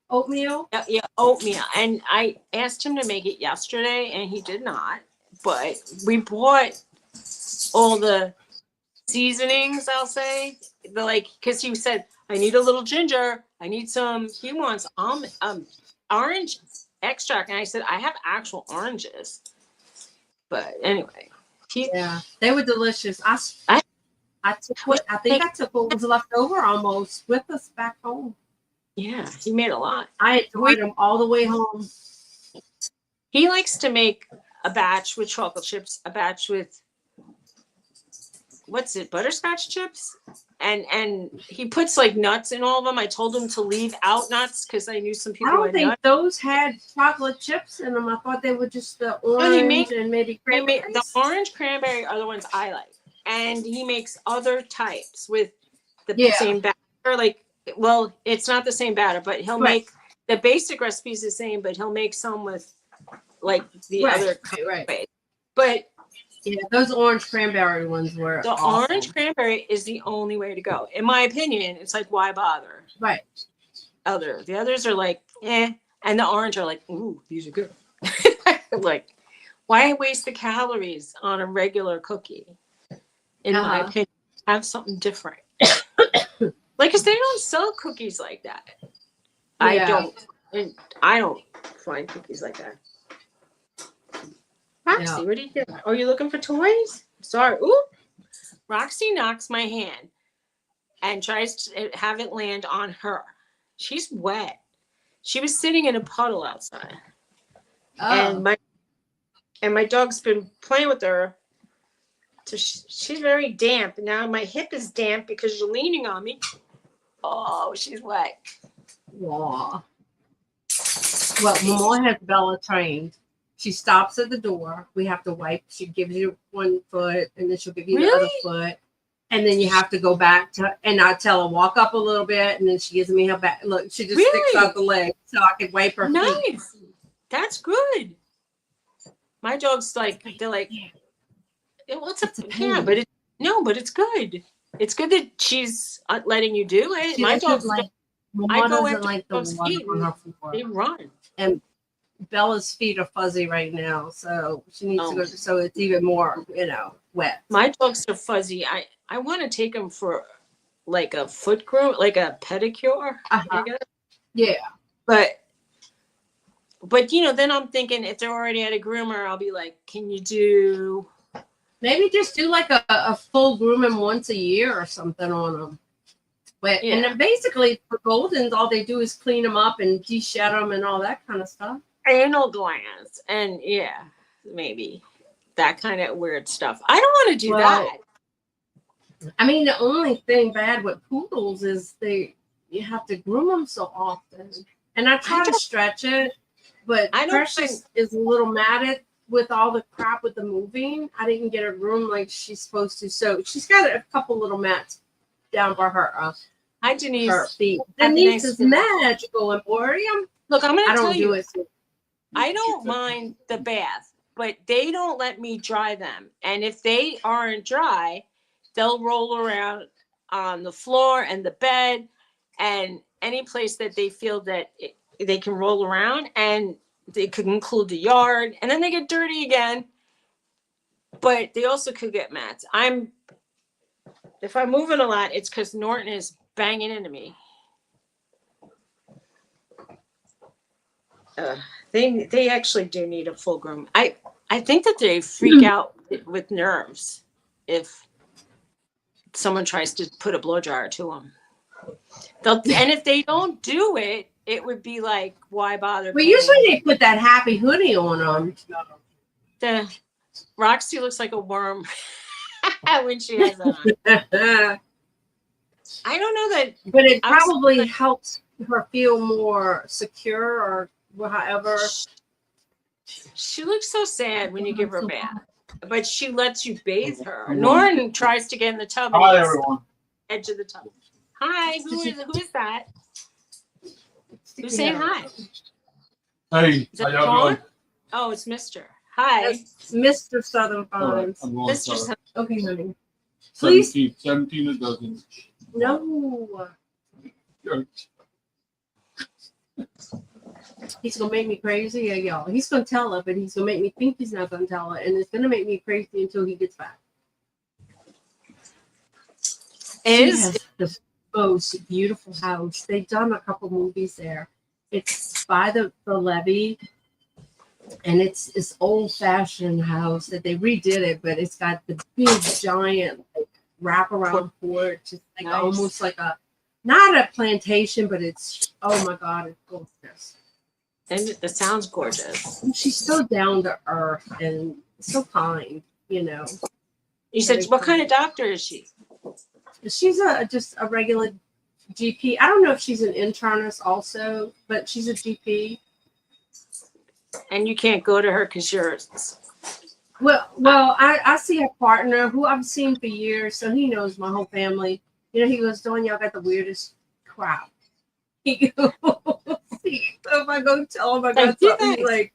Oatmeal. Yeah, oatmeal. And I asked him to make it yesterday, and he did not. But we bought all the seasonings, I'll say, because he said, I need a little ginger, I need some, he wants orange extract, and I said, I have actual oranges. But anyway, they were delicious. I took what was left over almost with us back home. Yeah, he made a lot. I had to ride them all the way home. He likes to make a batch with chocolate chips, a batch with butterscotch chips, and he puts like nuts in all of them. I told him to leave out nuts because I knew some people. I don't think nuts. Those had chocolate chips in them. I thought they were just the orange and maybe cranberry. The orange cranberry are the ones I like, and he makes other types with the same batter. Well, it's not the same batter, but he'll make the basic recipes the same, but he'll make some with like the other way. But yeah, those orange cranberry ones were awesome. Orange cranberry is the only way to go. In my opinion, it's like, why bother? Right. The others are like, eh. And the orange are like, ooh, these are good. Like, why waste the calories on a regular cookie? In my opinion, have something different. Like, because they don't sell cookies like that. Yeah. I don't find cookies like that. Roxy, what are you doing? Are you looking for toys? Sorry. Ooh. Roxy knocks my hand and tries to have it land on her. She's wet. She was sitting in a puddle outside. Oh. And my dog's been playing with her. So she's very damp. Now my hip is damp because you're leaning on me. Oh, she's wet. Wow. Well, Mama has Bella trained. She stops at the door. We have to wipe. She gives you one foot, and then she'll give you the other foot. And then you have to go back to, and I tell her, walk up a little bit, and then she gives me her back. Look, she just sticks out the leg so I can wipe her feet. That's good. My dogs they're like, Well, It's a yeah, pain. but but it's good. It's good that she's letting you do it. She My doesn't dogs, like, I Mama go doesn't after like the dogs' water feet on and her floor. they run. And Bella's feet are fuzzy right now, so she needs to go. So it's even more, wet. My dogs are fuzzy. I want to take them for like a foot groom, like a pedicure. Uh-huh. I guess. Yeah. But then I'm thinking if they're already at a groomer, I'll be like, can you do? Maybe just do like a full grooming once a year or something on them. But Yeah. and then basically for Goldens, all they do is clean them up and de-shed them and all that kind of stuff. Anal glands and maybe that kind of weird stuff. I don't want to do that. I mean, the only thing bad with poodles is you have to groom them so often. And I try to stretch it, but Precious is a little mad with all the crap with the moving. I didn't get her groomed like she's supposed to. So she's got a couple little mats down by her Hi, Denise. her feet. Denise is magical, Emporium. Look, I'm going to tell you. It. I don't mind the bath, but they don't let me dry them. And if they aren't dry, they'll roll around on the floor and the bed and any place that they feel that they can roll around, and they could include the yard, and then they get dirty again. But they also could get mats. If I'm moving a lot, it's because Norton is banging into me. They actually do need a full groom. I think that they freak out with nerves if someone tries to put a blow dryer to them. And if they don't do it, it would be like, why bother? Well, usually they put that happy hoodie on them. The Roxy looks like a worm when she has that on. I don't know that, but it probably helps her feel more secure or however. She looks so sad when you give her a bath, but she lets you bathe her. Norton tries to get in the tub. Hi, everyone. Edge of the tub. Hi, who is that? Who's saying hi? Hey, how y'all doing? Oh, it's Mr. Hi. That's Mr. Southern Farms. Mr. Southern. Okay, honey. Please. 17 a dozen. No. He's gonna make me crazy, y'all. He's gonna tell her, but he's gonna make me think he's not gonna tell her, and it's gonna make me crazy until he gets back. She has the most beautiful house. They've done a couple movies there. It's by the levee, and it's this old-fashioned house that they redid it, but it's got the big giant wraparound porch. It's like almost like not a plantation, but it's, oh my God, it's gorgeous. And it sounds gorgeous. And she's so down to earth and so kind, You said, what kind of doctor is she? She's just a regular GP. I don't know if she's an internist also, but she's a GP. And you can't go to her because you're. Well, I see a partner who I've seen for years, so he knows my whole family. He goes, Dawn, y'all got the weirdest crowd. He goes, so if I go tell him I got something,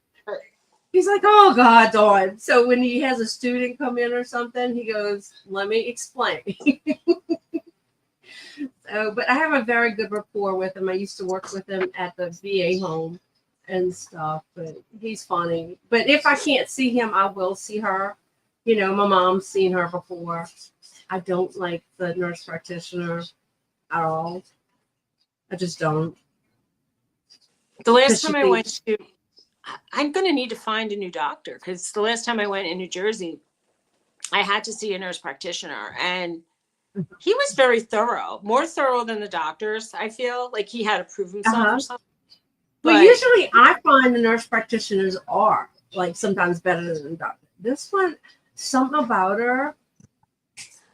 he's like, oh God, Dawn. So when he has a student come in or something, he goes, let me explain. But I have a very good rapport with him. I used to work with him at the VA home and stuff, but he's funny. But if I can't see him, I will see her. My mom's seen her before. I don't like the nurse practitioner at all. I just don't. The last time I went to, I'm going to need to find a new doctor because the last time I went in New Jersey, I had to see a nurse practitioner, and he was very thorough, more thorough than the doctors. I feel like he had to prove himself or something. But usually I find the nurse practitioners are sometimes better than the doctor. This one, something about her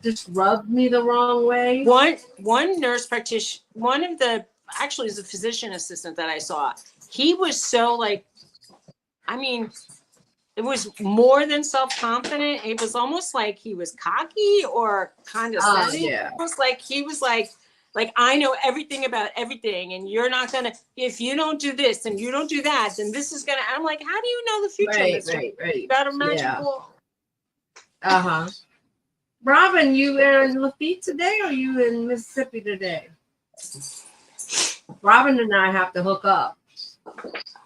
just rubbed me the wrong way. One nurse practitioner, actually is a physician assistant that I saw. He was so it was more than self-confident. It was almost like he was cocky or condescending. Yeah. Almost like he was like I know everything about everything, and you're not gonna, if you don't do this and you don't do that, then this is gonna. I'm like, how do you know the future? Right. You got a magical. Uh-huh. Robin, you in Lafitte today or you in Mississippi today? Robin and I have to hook up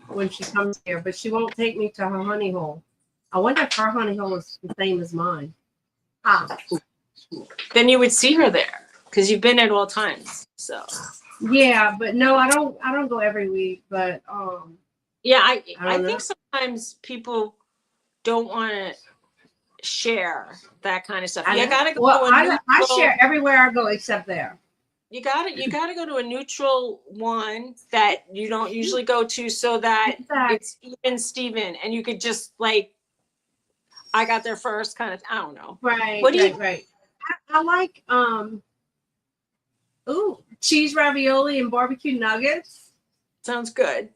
when she comes here, but she won't take me to her honey hole. I wonder if her honey hole is the same as mine. Then you would see her there because you've been at all times. So Yeah, but no, I don't go every week, but yeah, I I don't think sometimes people don't want to share that kind of stuff. I You know. gotta go Well, to a I neutral. share everywhere I go except there. You gotta go to a neutral one that you don't usually go to, so that Exactly. it's even Steven, and you could just like, I got there first, kind of. I don't know. Right, What do you? right. I like cheese ravioli and barbecue nuggets. Sounds good.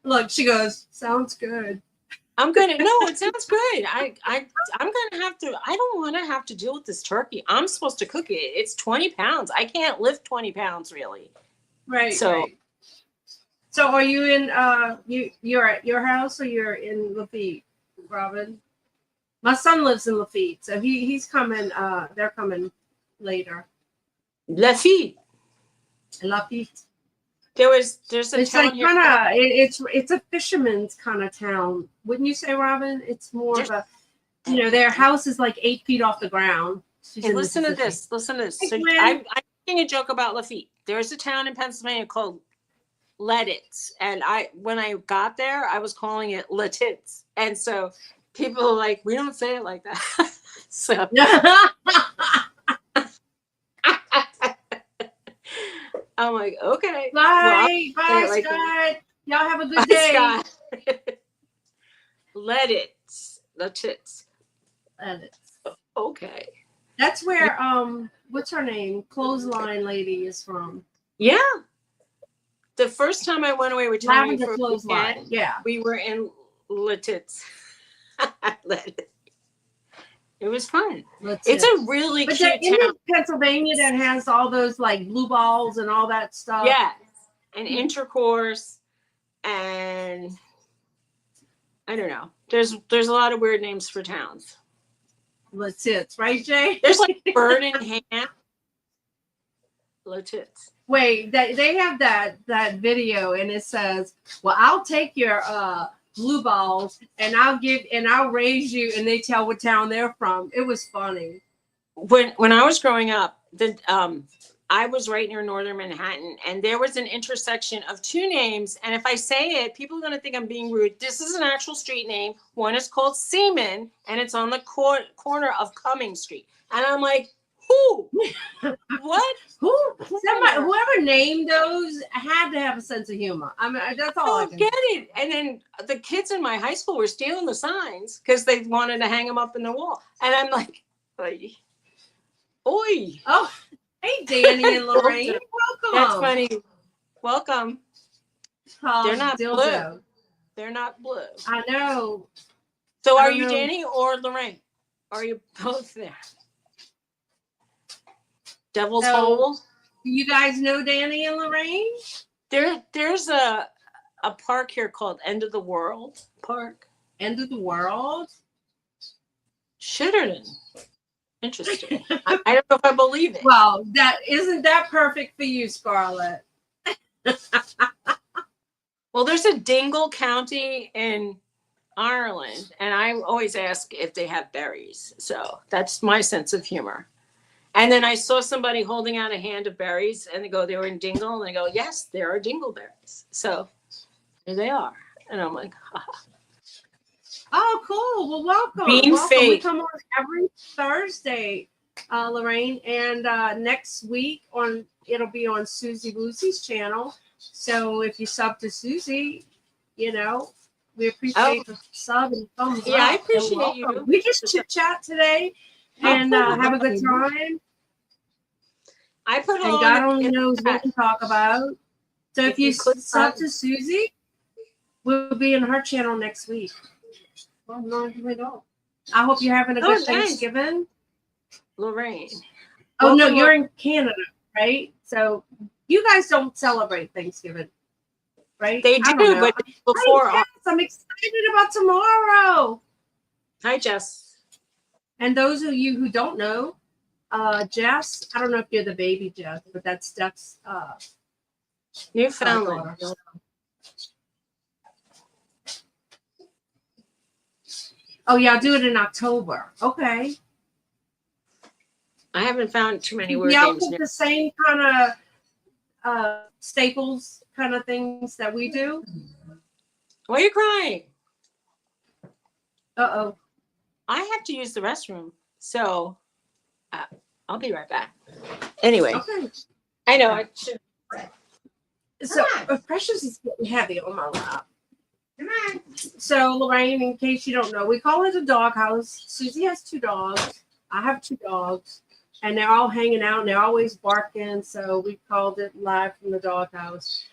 Look, she goes, sounds good. I'm gonna no, it sounds good. I'm gonna have to. I don't want to have to deal with this turkey. I'm supposed to cook it. It's 20 pounds. I can't lift 20 pounds really. Right. So- right. So are you in you're at your house or you're in Lafitte, Robin? My son lives in Lafitte, so he's coming. They're coming later. Lafitte. Lafitte. There's a It's town like here. kind of it's a fisherman's kind of town, wouldn't you say, Robin? It's more of a, their house is like 8 feet off the ground. She's Hey, in listen to Mississippi. this. Listen to this. Hey, So Gwen. I'm making a joke about Lafitte. There's a town in Pennsylvania called Leaditz, and when I got there, I was calling it Latitz, and so people are like, we don't say it like that. So I'm like, okay. Bye, bye, like Scott. Y'all have a Bye, good day. Scott. Leaditz. Latitz. Okay. That's where what's her name? Clothesline lady is from. Yeah. The first time I went away with Tony Lavender for a Clothesline. weekend, Yeah. we were in Latitz. It was fun. It's a really But cute in town. Pennsylvania that has all those like blue balls and all that stuff. Yeah. And intercourse, and I don't know. There's a lot of weird names for towns. Latitz, right, Jay? There's like Bird in Hand. Latitz. Wait, they have that video and it says, well, I'll take your blue balls and I'll raise you, and they tell what town they're from. It was funny. When I was growing up, I was right near northern Manhattan, and there was an intersection of two names. And if I say it, people are going to think I'm being rude. This is an actual street name. One is called Seaman, and it's on the corner of Cumming Street. And I'm like, who? What? Whoever named those had to have a sense of humor. I mean, that's all I I can get it. And then the kids in my high school were stealing the signs because they wanted to hang them up in the wall. And I'm like, oi. Oh, hey, Danny and Lorraine. Welcome. That's funny. Welcome. They're not dildo. blue. They're not blue. I know. So I are don't you know. Danny or Lorraine? Are you both there? Devil's So- Hole. Do you guys know Danny and Lorraine? There's a park here called End of the World Park. End of the world? Shitterton. Interesting. I don't know if I believe it. Well, that isn't that perfect for you, Scarlett. Well, there's a Dingle County in Ireland, and I always ask if they have berries. So that's my sense of humor. And then I saw somebody holding out a hand of berries, and they were in Dingle, and they go, yes, there are dingleberries. So here they are. And I'm like, haha. Oh, cool. Well, welcome. Being welcome. We fake. come on every Thursday, Lorraine, and next week it'll be on Suzy Woozy's channel. So if you sub to Suzy, we appreciate the sub and thumbs Yeah, up. I appreciate And you. welcome. We just chit chat today and have a good time. I put And on God only in the knows what chat. to talk about. So if you click sub on- to Suzy, we'll be in her channel next week. Well, no, we don't. I hope you're having a good nice. Thanksgiving. Lorraine. Oh, no, Welcome, you're in Canada, right? So you guys don't celebrate Thanksgiving, right? They I don't do, know. but before. Hi, Jess, I'm excited about tomorrow. Hi, Jess. And those of you who don't know, Jess, I don't know if you're the baby Jess, but that's Steph's Newfoundland. daughter. Oh yeah, I'll do it in October. Okay. I haven't found too many word Y'all games. put the same kind of staples kind of things that we do. Why are you crying? Uh-oh. I have to use the restroom, so I'll be right back. Anyway, Okay. I know I should. So Precious is getting heavy on my lap. So Lorraine, in case you don't know, we call it a dog house. Suzy has 2 dogs. I have 2 dogs, and they're all hanging out and they're always barking. So we called it Live from the Dog House.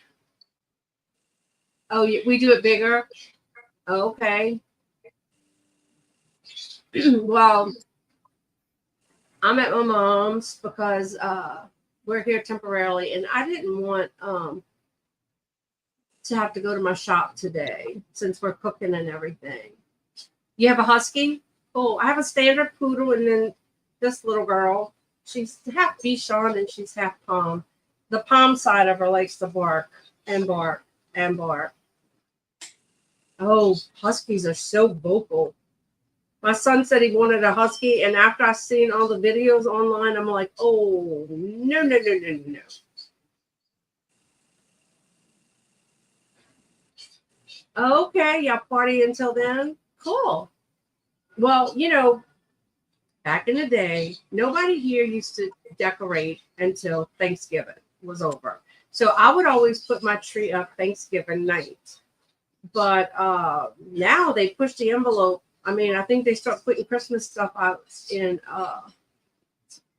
Oh, we do it bigger. Okay. Well, I'm at my mom's because we're here temporarily, and I didn't want to have to go to my shop today since we're cooking and everything. You have a husky? Oh, I have a standard poodle, and then this little girl. She's half Bichon and she's half Pom. The Pom side of her likes to bark and bark and bark. Oh, huskies are so vocal. My son said he wanted a husky, and after I seen all the videos online, I'm like, oh, no, no, no, no, no. Okay, y'all party until then? Cool. Well, you know, back in the day, nobody here used to decorate until Thanksgiving was over. So I would always put my tree up Thanksgiving night. But now they push the envelope. I mean, I think they start putting Christmas stuff out in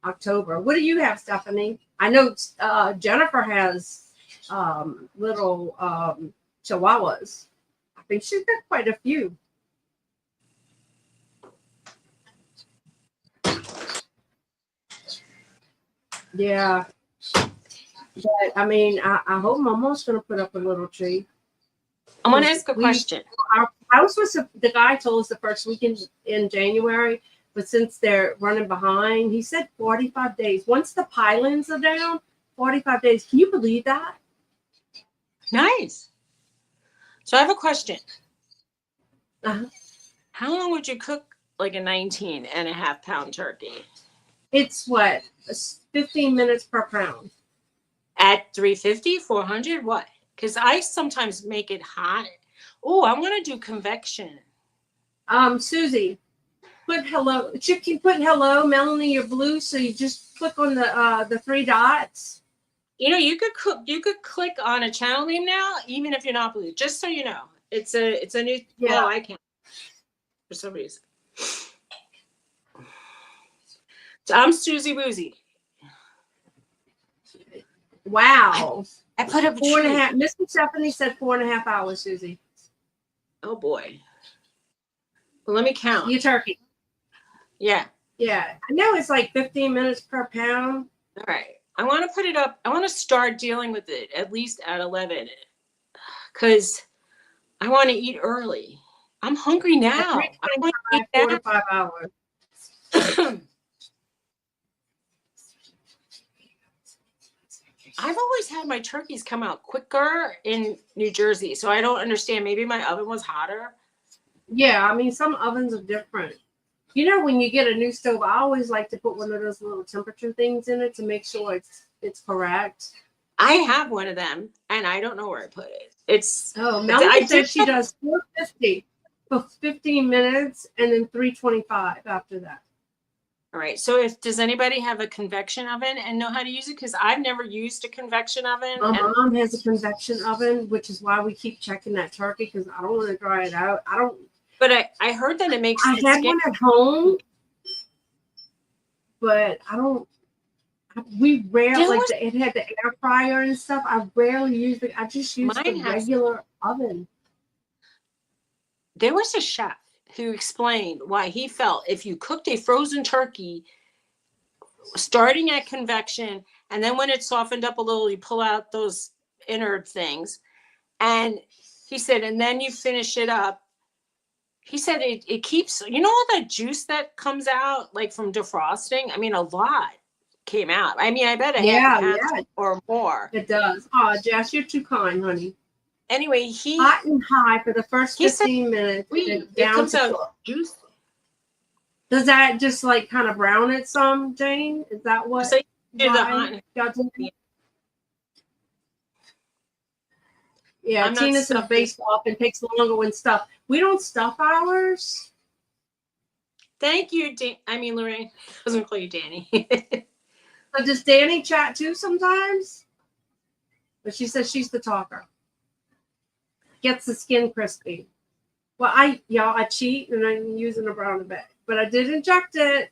October. What do you have, Stephanie? I know Jennifer has little chihuahuas. I think she's got quite a few. Yeah. But I mean, I hope my mom's going to put up a little tree. I'm going to ask a question. I was supposed to, the guy told us the first weekend in January, but since they're running behind, he said 45 days. Once the pylons are down, 45 days. Can you believe that? Nice. So I have a question. Uh-huh. How long would you cook like a 19.5-pound turkey? It's what? 15 minutes per pound. At 350, 400? What? Because I sometimes make it hot. Oh, I want to do convection. Suzy, put hello. Chicken, put hello. Melanie, you're blue. So you just click on the 3 dots. You know, you could click on a channel name now, even if you're not blue. Just so you know, it's a new. Yeah. Well, I can't for some reason. So I'm Suzy Woozy. Wow. I put up a 4.5. Mr. Stephanie said 4.5 hours, Suzy. Oh boy. Well, let me count. You turkey. Yeah. Yeah. I know it's like 15 minutes per pound. All right. I want to put it up. I want to start dealing with it at least at 11 because I want to eat early. I'm hungry now. I want to eat 4 to 5 hours. I've always had my turkeys come out quicker in New Jersey, so I don't understand. Maybe my oven was hotter. Yeah, I mean, some ovens are different. You know, when you get a new stove, I always like to put one of those little temperature things in it to make sure it's correct. I have one of them, and I don't know where I put it. Melanie said she does 450 for 15 minutes and then 325 after that. All right. So does anybody have a convection oven and know how to use it? Because I've never used a convection oven. My mom has a convection oven, which is why we keep checking that turkey because I don't want to dry it out. But I heard that it makes. I had one at home, but I don't. We rarely it had the air fryer and stuff. I rarely use it. I just use the regular oven. There was a chef who explained why he felt if you cooked a frozen turkey, starting at convection, and then when it softened up a little, you pull out those inner things, and he said, and then you finish it up he said it keeps, you know, all that juice that comes out like from defrosting. I mean, a lot came out. I mean, I bet a half a pound or more. It does. Oh, Jess, you're too kind, honey. Anyway, Hot and high for the first 15 minutes. it down comes to out cook. juicy. Does that just like kind of brown it some, Jane? Is that what? So do the why hot. y'all do that? Yeah, I'm not Tina says stuffing. base often takes longer when stuffed. We don't stuff ours. Thank you, Lorraine. I was gonna call you Danny. So does Danny chat too sometimes? But she says she's the talker. Gets the skin crispy. Well, I cheat and I'm using a brown bag, but I did inject it.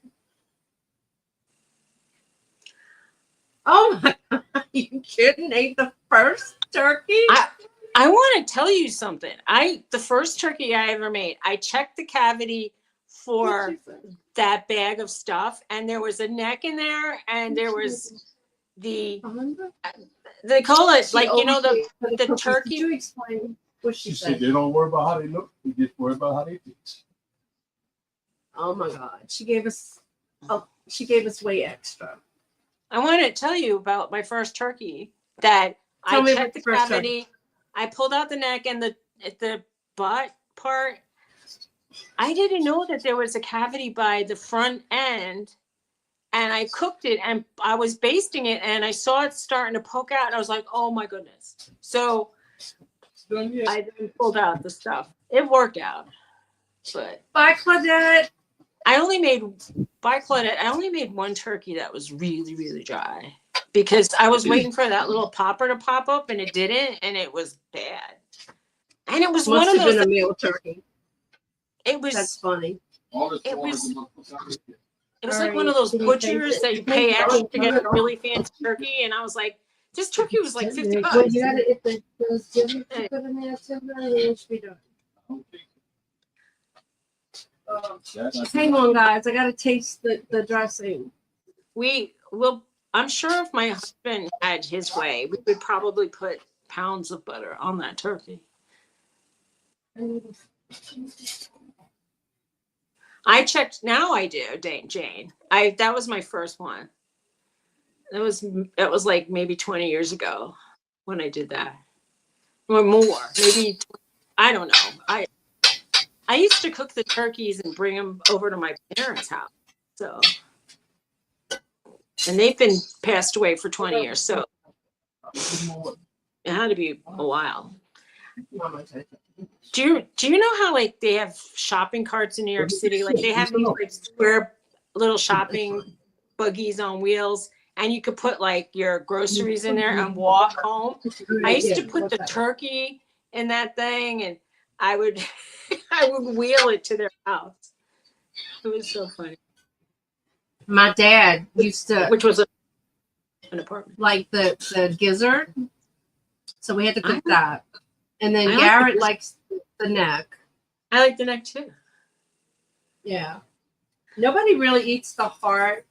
Oh my God, you kidding? Ate the first turkey? I want to tell you something. The first turkey I ever made, I checked the cavity for that bag of stuff, and there was a neck in there, and there was they call it like, you know, the turkey. Did you explain what she said? said? They don't worry about how they look. They just worry about how they taste. Oh my God, she gave us way extra. I want to tell you about my first turkey that I checked the cavity. I pulled out the neck and the butt part. I didn't know that there was a cavity by the front end, and I cooked it and I was basting it and I saw it starting to poke out and I was like, oh my goodness. So I then pulled out the stuff. It worked out. But bye, Claudette. I only made one turkey that was really, really dry because I was waiting for that little popper to pop up and it didn't, and it was bad. And it was one of those. Been a meal turkey. It was. That's funny. It was like one of those butchers that you pay extra to get a really fancy turkey, and I was like, this turkey was like $50. Well, you gotta, if those giblets you put in there tender, it should be done. Hang on, guys. I gotta taste the dressing. I'm sure if my husband had his way, we would probably put pounds of butter on that turkey. I checked. Now I do, Jane. That was my first one. That was like maybe 20 years ago when I did that, or more. Maybe I don't know. I used to cook the turkeys and bring them over to my parents' house. So, and they've been passed away for 20 years. So it had to be a while. Do you know how like they have shopping carts in New York City? Like they have these like square little shopping buggies on wheels, and you could put like your groceries in there and walk home. I used to put the turkey in that thing, and I would wheel it to their house. It was so funny. My dad used to, which was an apartment, like the gizzard. So we had to cook that. And then Garrett likes the neck. I like the neck too. Yeah. Nobody really eats the heart.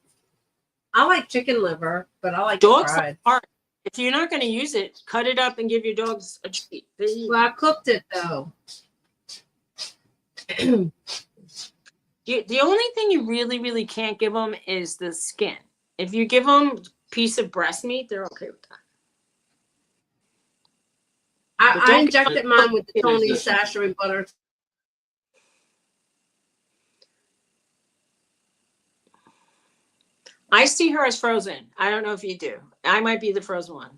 I like chicken liver, but I like dogs fried. Heart. If you're not going to use it, cut it up and give your dogs a treat. Well, I cooked it though. The only thing you really, really can't give them is the skin. If you give them a piece of breast meat, they're okay with that. I injected mine with the Tony Sachet butter. I see her as frozen. I don't know if you do. I might be the frozen one.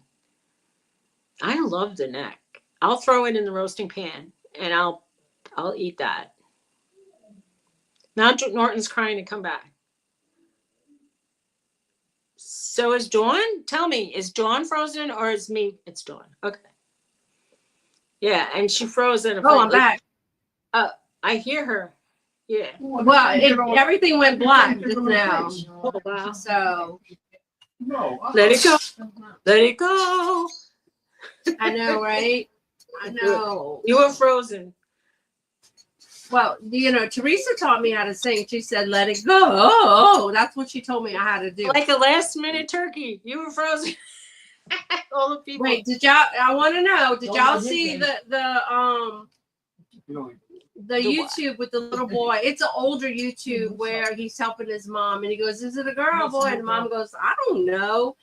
I love the neck. I'll throw it in the roasting pan and I'll eat that. Now Norton's crying to come back. So is Dawn? Tell me, is Dawn frozen or is me? It's Dawn. Okay. Yeah, and she froze in a I'm back. I hear her. Yeah. Well, everything went black just now. Oh, wow. So let it go. Let it go. I know, right? I know. You were frozen. Well, Teresa taught me how to sing. She said, "Let it go." Oh, that's what she told me I had to do. Like a last-minute turkey. You were frozen. All the people. Wait, I want to know, did y'all see the The YouTube with the little boy. It's an older YouTube where he's helping his mom, and he goes, "Is it a girl or boy?" And the mom goes, "I don't know."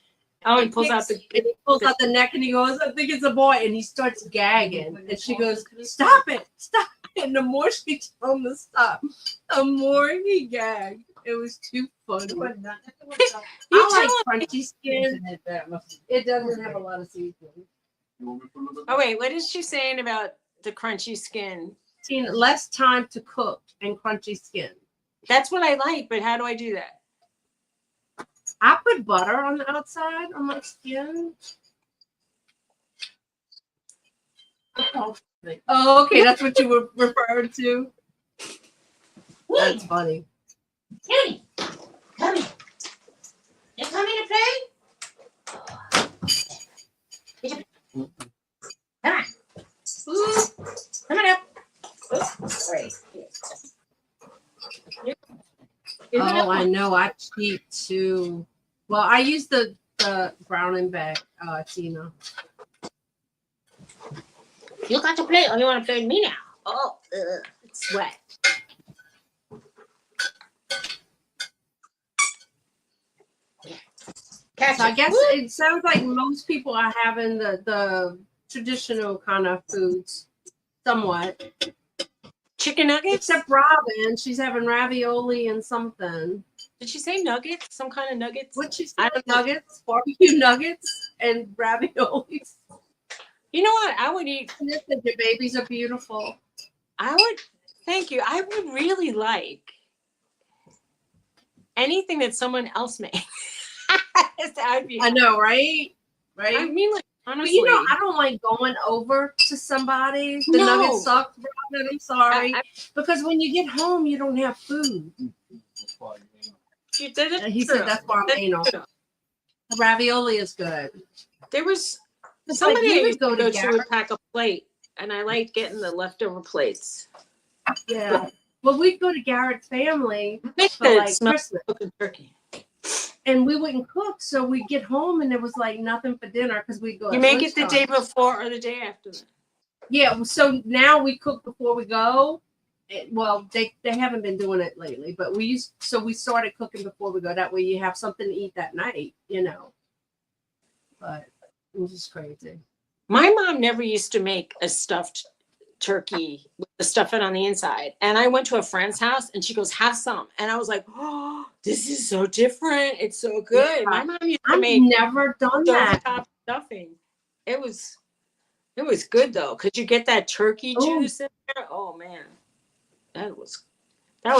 Oh, he pulls out and he pulls out the neck, and he goes, "I think it's a boy," and he starts gagging, and she goes, "Stop it, stop it!" And the more she told him to stop, the more he gagged. It was too funny. You I like crunchy skin. It doesn't have a lot of seasoning. Oh wait, what is she saying about the crunchy skin? Tina, less time to cook and crunchy skin. That's what I like, but how do I do that? I put butter on the outside on my skin. Oh, okay, that's what you were referring to. That's funny. Kenny, come here. You coming to play? Come on. Ooh, come on up. Oops, wait. Oh, I know. I cheat too. Well, I use the browning bag, Tina. You got to play, or you want to play with me now? Oh, it's wet. So I guess it sounds like most people are having the traditional kind of foods, somewhat. Chicken nuggets? Except Robin, she's having ravioli and something. Did she say nuggets? Some kind of nuggets? What'd she say? I don't know. Nuggets, barbecue nuggets, and raviolis. You know what? I would eat. Listen, your babies are beautiful. I would. Thank you. I would really like anything that someone else made. I know, right? Right. I mean, like, But honestly. you know, I don't like going over to somebody. The No. nuggets sucked, Robin. I'm sorry. I- Because when you get home, you don't have food. you did it. He said that's why I'm anal. The ravioli is good. There was It's somebody like we I would used go to go to together. would pack a plate, and I like getting the leftover plates. Yeah. Well, we'd go to Garrett's family Make for the like smell Christmas. of cooking turkey. And we wouldn't cook, so we'd get home and there was like nothing for dinner because we'd go. You at make it the lunchtime. day before or the day after that. Yeah, so now we cook before we go. Well, they haven't been doing it lately, but we started cooking before we go. That way you have something to eat that night, you know. But it was just crazy. My mom never used to make a stuffed turkey with the stuffing on the inside. And I went to a friend's house and she goes, "Have some." And I was like, "Oh, this is so different. It's so good." Yeah. My mom used to I've make never done that. stovetop stuffing. It was good though, because you get that turkey Ooh. juice in there. Oh man. That was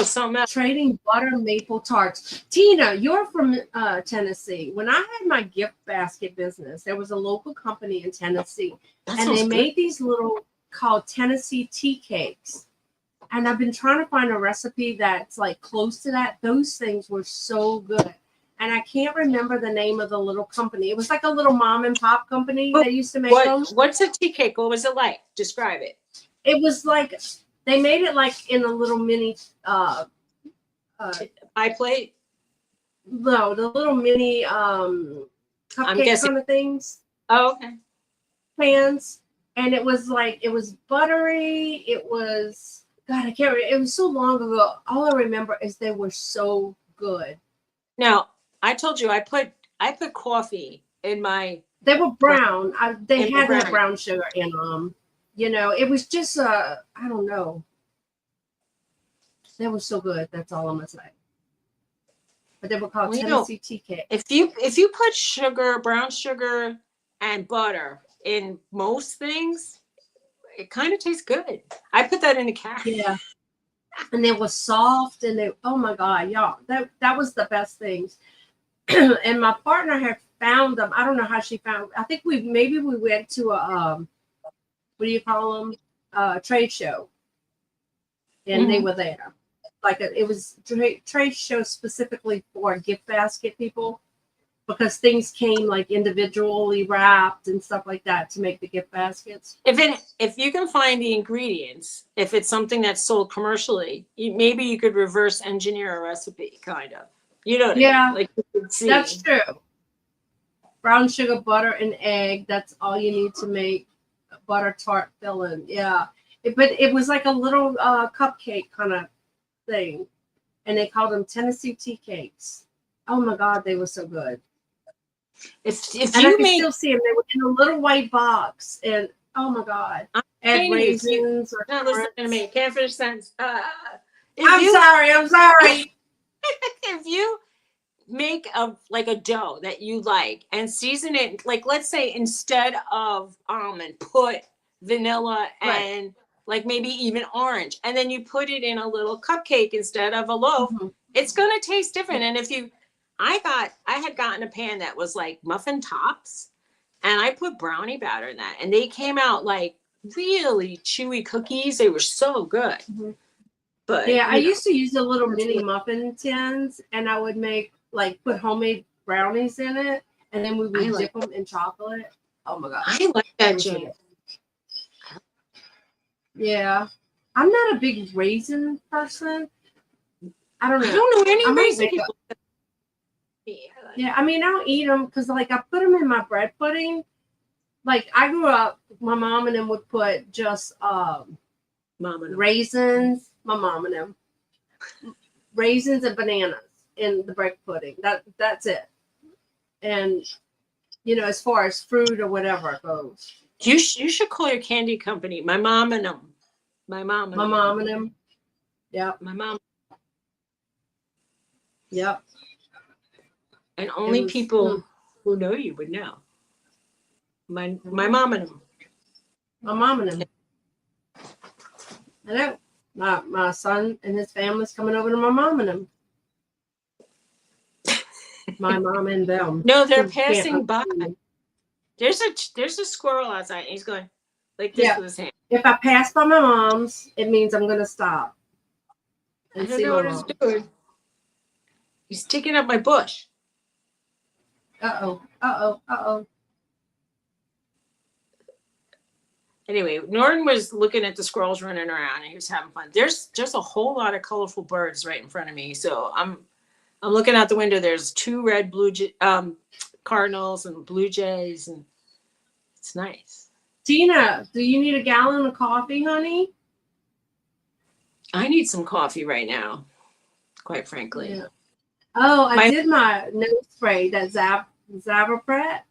something else. Trading butter maple tarts. Tina, you're from Tennessee. When I had my gift basket business, there was a local company in Tennessee, That and sounds they good. made these little called Tennessee tea cakes. And I've been trying to find a recipe that's like close to that. Those things were so good. And I can't remember the name of the little company. It was like a little mom and pop company that used to make them. What's a tea cake? What was it like? Describe it. It was like they made it like in a little mini Pie plate. no, the little mini cupcake guessing- kind of things, Oh, okay. pans. And it was like it was buttery. It was God, I can't remember. It was so long ago. All I remember is they were so good. Now, I told you I put coffee in my. They were brown. They And had to have brown. brown sugar in them. You know, it was just I don't know. They were so good. That's all I'm gonna say. But they were called Well, you know, Tennessee tea cake. If you put sugar, brown sugar, and butter in most things, it kind of tastes good. I put that in a carrot. Yeah. And they were soft and they oh my God, y'all. That was the best things. And my partner had found them. I don't know how she found. I think we went to a what do you call them? Trade show. And they were there. Like it was trade show specifically for gift basket people because things came like individually wrapped and stuff like that to make the gift baskets. If you can find the ingredients, if it's something that's sold commercially, maybe you could reverse engineer a recipe, kind of. You know what I Yeah. mean? Like you could see. That's true. Brown sugar, butter, and egg. That's all you need to make a butter tart filling. Yeah. But it was like a little cupcake kind of thing, and they called them Tennessee tea cakes. Oh my God, they were so good. If And I you can make, still see them. They were in a little white box, and oh my God, add saying if you- raisins or no, listen to currants. me. Can't finish sentence. I'm sorry. If you make a dough that you like and season it, like let's say instead of almond, put vanilla Right. and like maybe even orange, and then you put it in a little cupcake instead of a loaf, Mhm. it's gonna taste different. And if you, I had gotten a pan that was like muffin tops, and I put brownie batter in that, and they came out like really chewy cookies. They were so good. Mhm. But Yeah, I you know, used to use the little mini muffin tins, and I would make put homemade brownies in it, and then we would I like- dip them in chocolate. Oh my God. I like that, Those are Jane. good. Yeah, I'm not a big raisin person. I don't I know. don't know any I might raisin make people. Yeah, I mean, I'll eat them because, like, I put them in my bread pudding. Like, I grew up, my mom and them would put just Mama, no. raisins. My mom and them raisins and bananas in the bread pudding. That's it. And as far as fruit or whatever goes, You should call your candy company. My mom and them. My mom and my them. mom and them. Yep, My mom. yep. And only was- people who know you would know. My mom and them. My mom and them. I know. My son and his family's coming over to my mom and them. My mom and them. No, they're Who can't passing by. understand me. There's a squirrel outside. And he's going like this Yeah. with his hand. If I pass by my mom's, it means I'm gonna stop I and don't see know my what he's mom. doing. He's taking up my bush. Uh oh. Anyway, Norton was looking at the squirrels running around and he was having fun. There's just a whole lot of colorful birds right in front of me. So I'm looking out the window. There's two red cardinals and blue jays, and it's nice. Tina, do you need a gallon of coffee, honey? I need some coffee right now, quite frankly. Yeah. Oh, I did my nose spray, that Zavapret,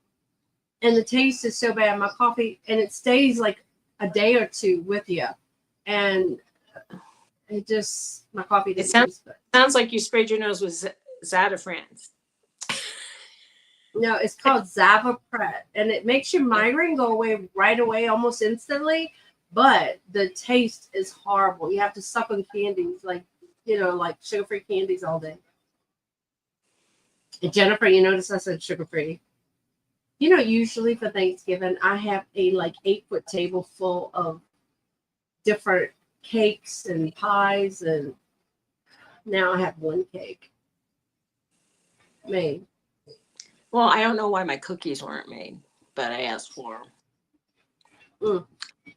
and the taste is so bad. My coffee, and it stays like a day or two with you, and my coffee didn't taste good. Sounds like you sprayed your nose with Zatafrans. No, it's called Zavapret, and it makes your migraine go away right away, almost instantly. But the taste is horrible. You have to suck on candies, like sugar-free candies all day. And Jennifer, you notice I said sugar-free. Usually for Thanksgiving, I have a 8-foot table full of different cakes and pies, and now I have one cake made. Well, I don't know why my cookies weren't made, but I asked for them.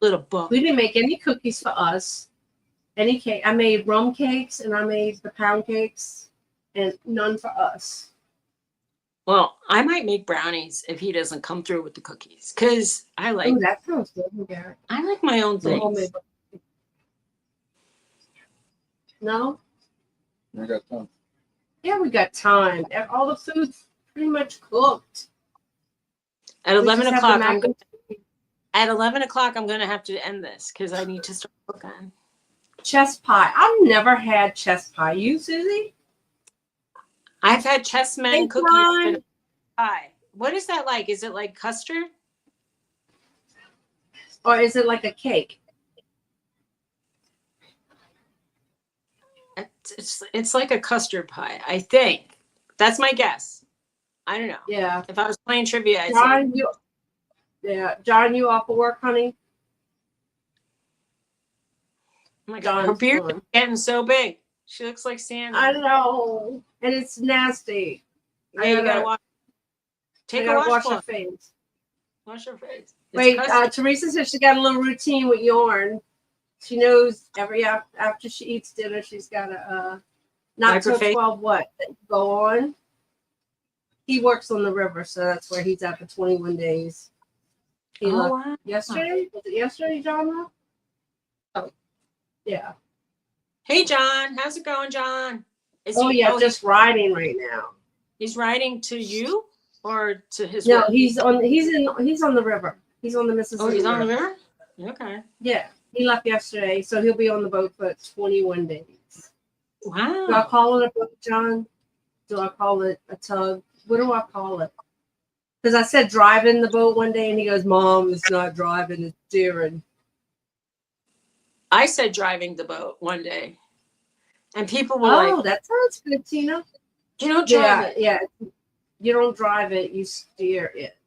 Little book. We didn't make any cookies for us. Any cake. I made rum cakes and I made the pound cakes, and none for us. Well, I might make brownies if he doesn't come through with the cookies, because I like Oh, that sounds good, Garrett. I like my own things. Homemade. No? I got time. Yeah, we got time. All the food's pretty much cooked. At We 11 just have the o'clock, mac and at 11 o'clock, I'm gonna have to end this because I need to start cooking. chess pie. I've never had chess pie. You, Suzy? I've had chessmen Hey, cookies John. and pie. What is that like? Is it like custard? Or is it like a cake? It's like a custard pie, I think. That's my guess. I don't know. Yeah. If I was playing trivia, I'd say John, you off of work, honey? oh my God, her John's beard is gone. getting so big. She looks like Santa. I know. And it's nasty. Yeah, you gotta wash. Take a wash her washcloth. face. Wash her face. It's Wait, custard. Teresa says she got a little routine with yarn. She knows after she eats dinner, she's got to not Wipe her till face? 12 go on. He works on the river, so that's where he's at for 21 days. He Oh, left wow. yesterday. Was it yesterday, John? Yeah. Hey, John. How's it going, John? Just riding right now. He's riding to you or to his No, work? he's on the river. He's on the Mississippi. Oh, he's on the River. river? Okay. Yeah. He left yesterday, so he'll be on the boat for 21 days. Wow. Do I call it a boat, John? Do I call it a tug? What do I call it? Because I said driving the boat one day, and he goes, "Mom, it's not driving, it's steering." I said driving the boat one day. And people were Oh, that sounds good, Tina. you don't drive it. Yeah. You don't drive it, you steer it.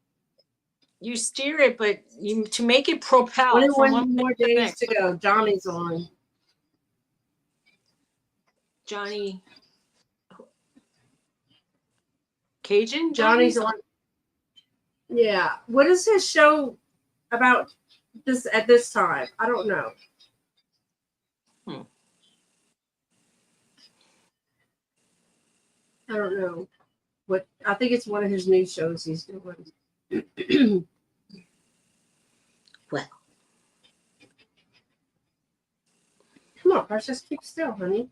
You steer it, but to make it propel. 21 more days to go. Johnny's on. Johnny Cajun? Johnny's on. Yeah. What is his show about this at this time? I don't know. I don't know. I think it's one of his new shows he's doing. Well. Come on, Precious, keep still, honey.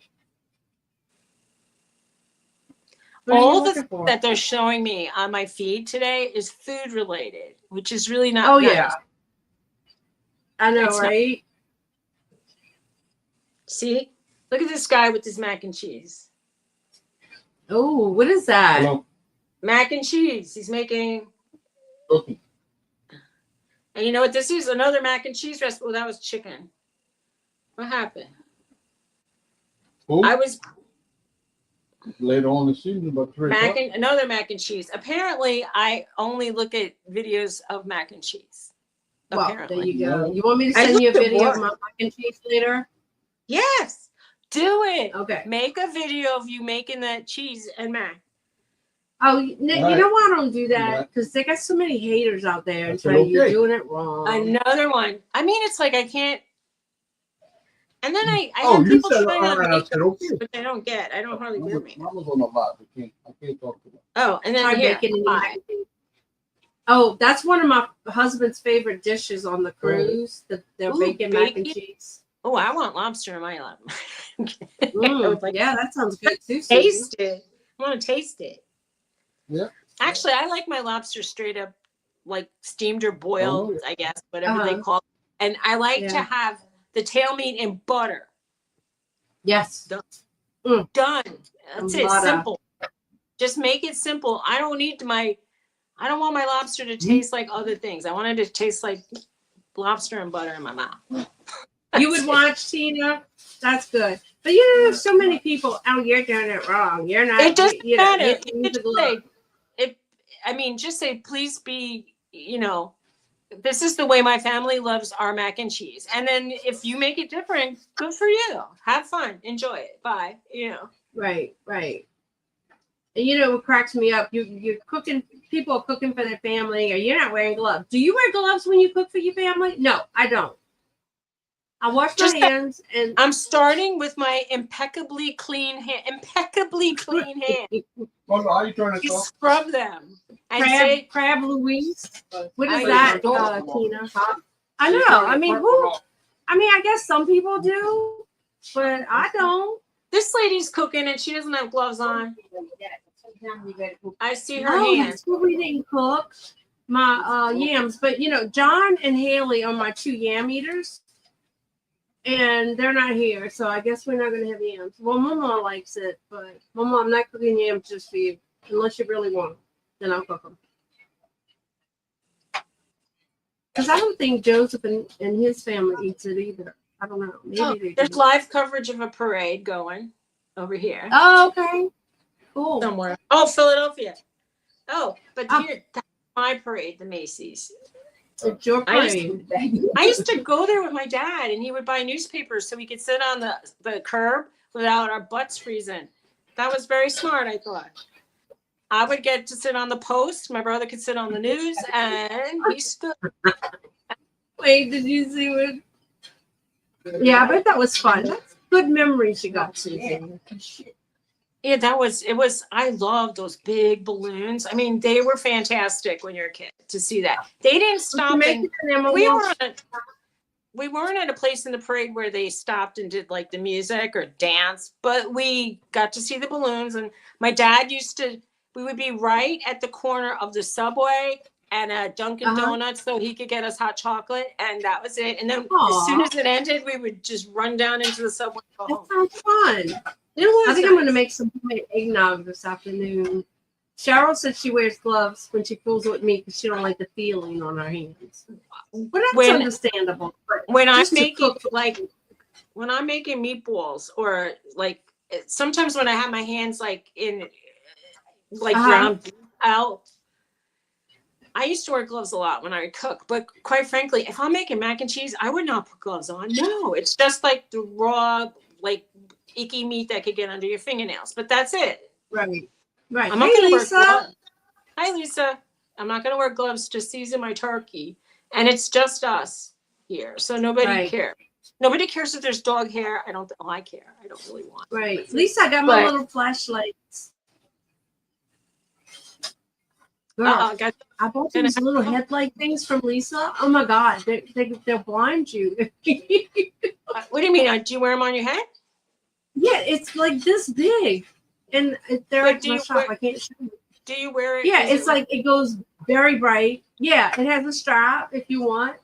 What are All you the looking for? that they're showing me on my feed today is food related, which is really not. Oh nice. yeah, I know, It's not- right? See, look at this guy with his mac and cheese. Oh, what is that? Hello. Mac and cheese. He's making. Okay. And you know what this is? Another mac and cheese recipe. Oh, that was chicken. What happened? Who? I was Later on in the season, about 3 o'clock. another mac and cheese. Apparently, I only look at videos of mac and cheese. Well, Apparently. there you go. You want me to I send you a looked at video of work. my mac and cheese later? Yes, do it. Okay. Make a video of you making that cheese and mac. Oh, you know why I don't do that? Yeah. Because they got so many haters out there and That's tell you you're okay. doing it wrong. Another one. I mean, it's like I can't. And then I Oh, have you people said, trying all on right, I makeup, said, okay. which I don't get. I don't hardly wear makeup. Mama's on a lot. I can't talk to them. Oh, and then Try here, making any pie. mac and cheese. Oh, that's one of my husband's favorite dishes on the cruise. Their Ooh, bacon mac and bacon? cheese. Oh, I want lobster in my lap. Mm, yeah, that sounds good too. Suzy. Taste it. I want to taste it. Yeah. Actually, I like my lobster straight up, like steamed or boiled, I guess, whatever they Uh-huh. call it. And I like to Yeah. have the tail meat in butter. Yes. Done. Mm. That's A it. lot of- Simple. Just make it simple. I don't want my lobster to taste like other things. I want it to taste like lobster and butter in my mouth. You would watch, Tina? That's good. But you know, so many people, oh, you're doing it wrong. You're not. It doesn't you know, matter. you have to use the glove. Just say, please be, this is the way my family loves our mac and cheese. And then if you make it different, good for you. Have fun. Enjoy it. Bye. Right. And you know what cracks me up? You're cooking. People are cooking for their family, or you're not wearing gloves. Do you wear gloves when you cook for your family? No, I don't. I wash my hands, and I'm starting with my impeccably clean hand. Oh, how you turn it You off? scrub them. And crab Louise. What is I that, don't Tina? I know. I mean, I guess some people do, but I don't. this lady's cooking and she doesn't have gloves on. I see her Oh, hands. that's what we didn't cook. My yams, but John and Haley are my 2 yam eaters, and they're not here, so I guess we're not gonna have yams. Well, Mama likes it, but Mama, I'm not cooking yams just for you, unless you really want them. Then I'll cook them. Because I don't think Joseph and his family eats it either. I don't know. Maybe they There's do. live coverage of a parade going over here. Oh, okay. Cool. Somewhere. Oh, Philadelphia. Oh, but Oh. here, that's my parade, the Macy's. It's your I parade. used to go there with my dad, and he would buy newspapers so we could sit on the curb without our butts freezing. That was very smart, I thought. I would get to sit on the post. My brother could sit on the news, and he stood. Wait, did you see what? Yeah, I bet that was fun. That's good memories you got, Susan. Yeah, it was, I loved those big balloons. I mean, they were fantastic when you're a kid to see that. They didn't stop. Make And it an we envelope. were on we weren't at a place in the parade where they stopped and did like the music or dance, but we got to see the balloons. And my dad we would be right at the corner of the Subway and a Dunkin' Donuts so he could get us hot chocolate. And that was it. And then as soon as it ended, we would just run down into the Subway and go home. That sounds fun. You know what? I think I'm going to make some homemade eggnog this afternoon. Cheryl said she wears gloves when she pulls with me because she don't like the feeling on her hands. But that's understandable. When I'm making when I'm making meatballs or like sometimes when I have my hands like in like ground out, I used to wear gloves a lot when I would cook. But quite frankly, if I'm making mac and cheese, I would not put gloves on. No, it's just like the raw, like icky meat that could get under your fingernails. But that's it. Right. I'm not going to wear gloves. Hi, Lisa. I'm not going to wear gloves to season my turkey. And it's just us here. So nobody cares. Nobody cares if there's dog hair. I care. I don't really want. Right. Lisa, I got my little flashlights. Girl, I bought these little headlight things from Lisa. Oh my God. They'll blind you. What do you mean? Do you wear them on your head? Yeah, it's like this big. And they're at my shop. I can't show you. Do you wear it? Yeah, it's like it goes very bright. Yeah, it has a strap if you want.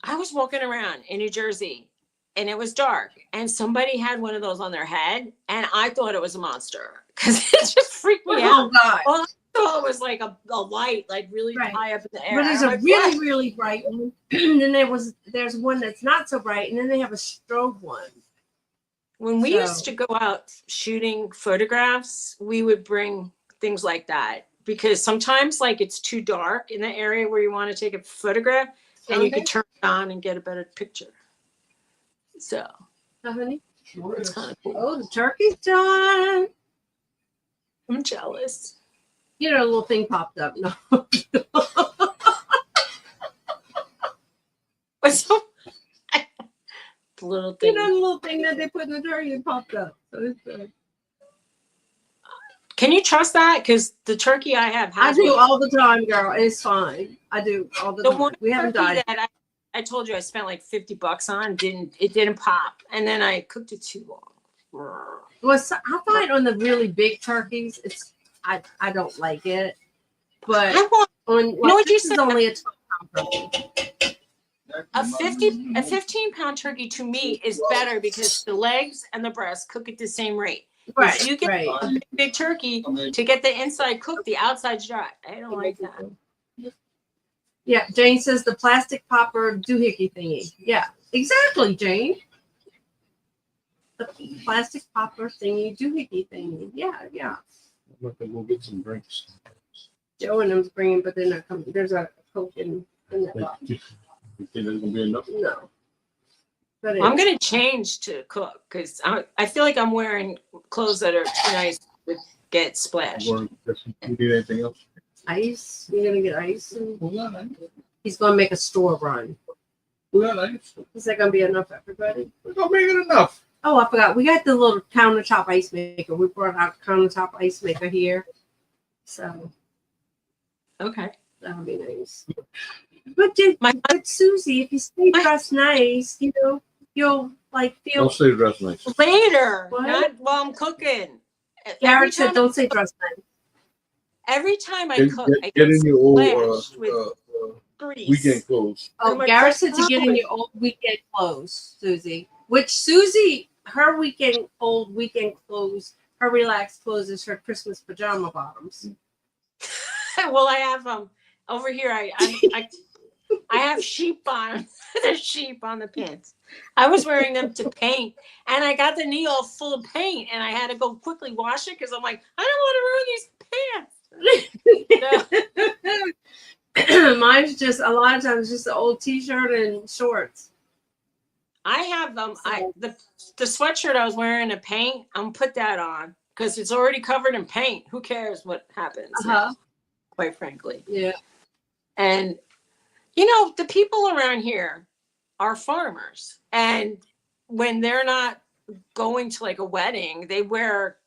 I was walking around in New Jersey and it was dark and somebody had one of those on their head and I thought it was a monster because it just freaked me out. Oh God. All I thought was like a light, like really high up in the air. But there's a really, really bright one. And then there's one that's not so bright, and then they have a strobe one. When we used to go out shooting photographs, we would bring things like that because sometimes like it's too dark in the area where you want to take a photograph and you can turn it on and get a better picture. So, honey, it's kind of cool. Oh, the turkey's done. I'm jealous. You know, a little thing popped up. No. What's up? The little thing. You know, the little thing that they put in the turkey popped up. So it's good. Can you trust that? Because the turkey I have I do all the time, girl. It's fine. I do all the time. We haven't died. That I told you I spent like $50 on. It didn't pop, and then I cooked it too long. Well, so I find on the really big turkeys, I don't like it. But this is only a 12-pound turkey. A 15-pound turkey to me is better because the legs and the breast cook at the same rate. Right. If you get a big turkey to get the inside cooked, the outside's dry. I don't like that. Yeah, Jane says the plastic popper doohickey thingy. Yeah, exactly, Jane. The plastic popper thingy, doohickey thingy. Yeah. I'm not gonna go get some drinks. Joe and them's bringing, but they're not coming. There's a Coke in that box. You think there's gonna be enough? No. But I'm gonna change to cook because I feel like I'm wearing clothes that are too nice to get splashed. You need anything else? Ice. You're gonna get ice. We got ice. He's gonna make a store run. We got ice. Is that gonna be enough for everybody? We're gonna make it enough. Oh, I forgot. We got the little countertop ice maker. We brought out countertop ice maker here. So Okay. that'll be nice. But Suzy, if you stay dressed nice, you know, you'll like feel. Don't say dress nice. Later, What? not while I'm cooking. Garrett said, "Don't say dress nice." Every time I cook, I Get in your old splashed with grease. weekend clothes. Oh, Garrett said to get in your old weekend clothes, Suzy. Which Suzy, her old weekend clothes, her relaxed clothes is her Christmas pajama bottoms. Well, I have over here. I have sheep on. There's sheep on the pants. I was wearing them to paint, and I got the knee all full of paint, and I had to go quickly wash it because I'm like, I don't want to ruin these pants. Mine's just a lot of times just an old T-shirt and shorts. I have the sweatshirt I was wearing to paint. I'm gonna put that on because it's already covered in paint. Who cares what happens? Now, quite frankly. Yeah. And you know, the people around here are farmers, and when they're not going to like a wedding, they wear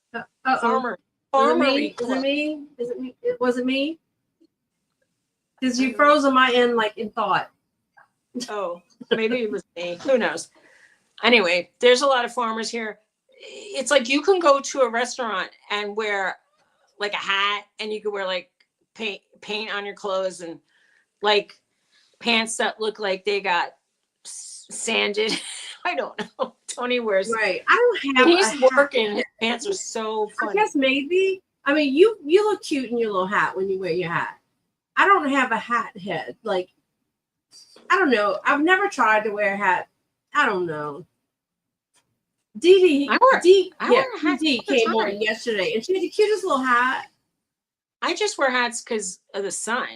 farmer Is it me? Was it me? Because you froze on my end like in thought. Oh, maybe it was me. Who knows? Anyway, there's a lot of farmers here. It's like you can go to a restaurant and wear like a hat, and you can wear like paint on your clothes and like pants that look like they got sanded. I don't know. Tony wears. Right. I don't have. He's working. His pants are so I funny. guess maybe. I mean, you look cute in your little hat when you wear your hat. I don't have a hat head. Like, I don't know. I've never tried to wear a hat. I don't know. Dee I wear a hat Dee all the came time. on yesterday, and she had the cutest little hat. I just wear hats because of the sun.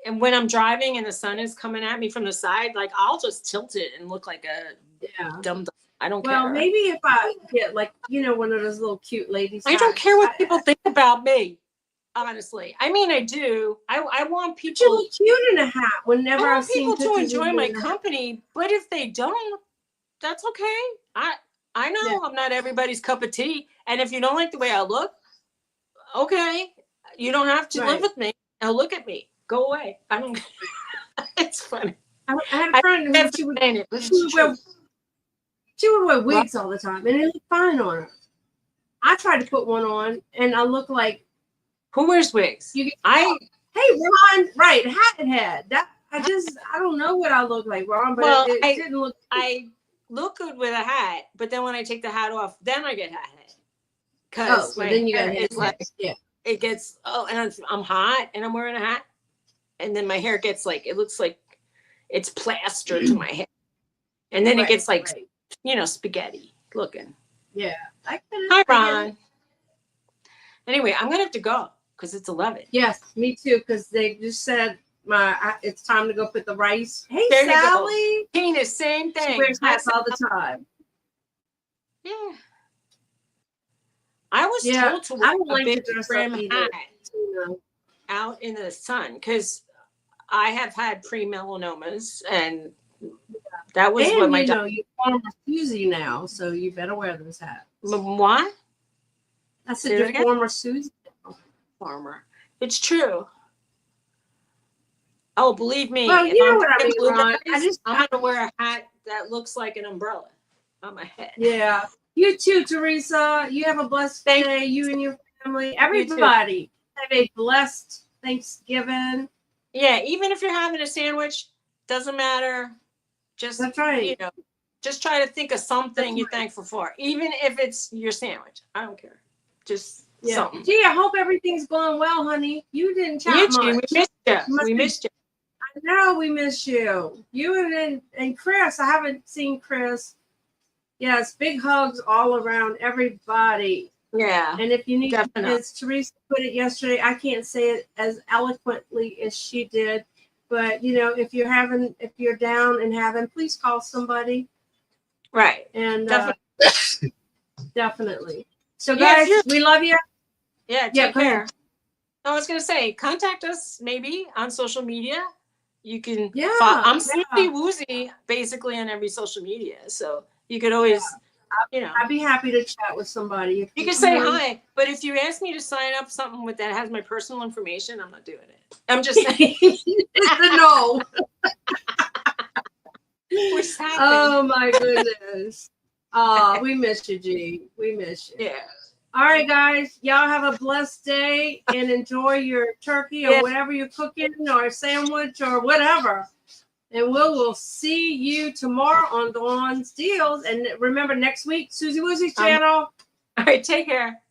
And when I'm driving and the sun is coming at me from the side, like I'll just tilt it and look like a Yeah. dumb. I don't Well, care. maybe if I get like one of those little cute ladies. I don't hats. care what people think about me. Honestly, I mean, I do. I want You people. look cute in a hat. I Whenever I've want seen people to pictures of enjoy you my in a hat. company, but if they don't, that's okay. I know Yeah. I'm not everybody's cup of tea, and if you don't like the way I look, okay, you don't have to live Right. with me. Now look at me. Go away. I don't. It's funny. I had a friend who Never she would saying it, but she it's would wear true. She would wear wigs all the time, and it looked fine on her. I tried to put one on, and I look like Who wears wigs? you. I Hey, Ron, right? Hat head. That I don't know what I look like, Ron, but Well, it didn't look. I look good with a hat, but then when I take the hat off, then I get hat head. Oh, Because well, my then you hair got is his like yeah. it gets and I'm hot and I'm wearing a hat, and then my hair gets like it looks like it's plastered to my head, and then it gets like spaghetti looking. Yeah. I Hi, Ron. Anyway, I'm gonna have to go because it's 11. Yes, me too. Because they just said it's time to go put the rice. Hey, There you go. Sally. Tina, same She thing. wears hats all the time. Yeah. I was Yeah, told to I wear don't a like big to dress brim up either. hat You know. out in the sun because I have had pre-melanomas, and that was And what my you're farmer Suzy now, so you better wear those hats. what I Say said that you're again? former Suzy. farmer. It's true. Oh, believe me, Well, if you know I'm what I picking mean, Ron. blueberries, I'm gonna wear a hat that looks like an umbrella on my head. Yeah. You too, Teresa. You have a blessed Thank day. You and your family. too. Everybody have a blessed Thanksgiving. Yeah, even if you're having a sandwich, doesn't matter. Just That's right. just try to think of something That's you're right. thankful for, even if it's your sandwich. I don't care. Just Yeah. something. Gee, I hope everything's going well, honey. You didn't chat You too. much. We missed you. Must We be- missed you. I know we miss you. You and Chris. I haven't seen Chris. Yes, big hugs all around everybody. Yeah. And if you need, Definitely. as Teresa put it yesterday, I can't say it as eloquently as she did, but if you're down and having, please call somebody. Right. And Definitely. definitely. So Yeah, guys, if we love you. Yeah. Yeah, Take go ahead. care. I was gonna say, contact us maybe on social media. You can. Yeah, I'm yeah. Suzy Woozy basically on every social media, so you could always, I'd be happy to chat with somebody. If you can say hi. But if you ask me to sign up something with that has my personal information, I'm not doing it. I'm just saying. No. What's happening? Oh my goodness. We miss you, G. We miss you. Yeah. All right, guys. Y'all have a blessed day and enjoy your turkey or whatever you're cooking or sandwich or whatever. And we'll see you tomorrow on Dawn's Deals. And remember, next week, Suzy Woozy's channel. All right. Take care.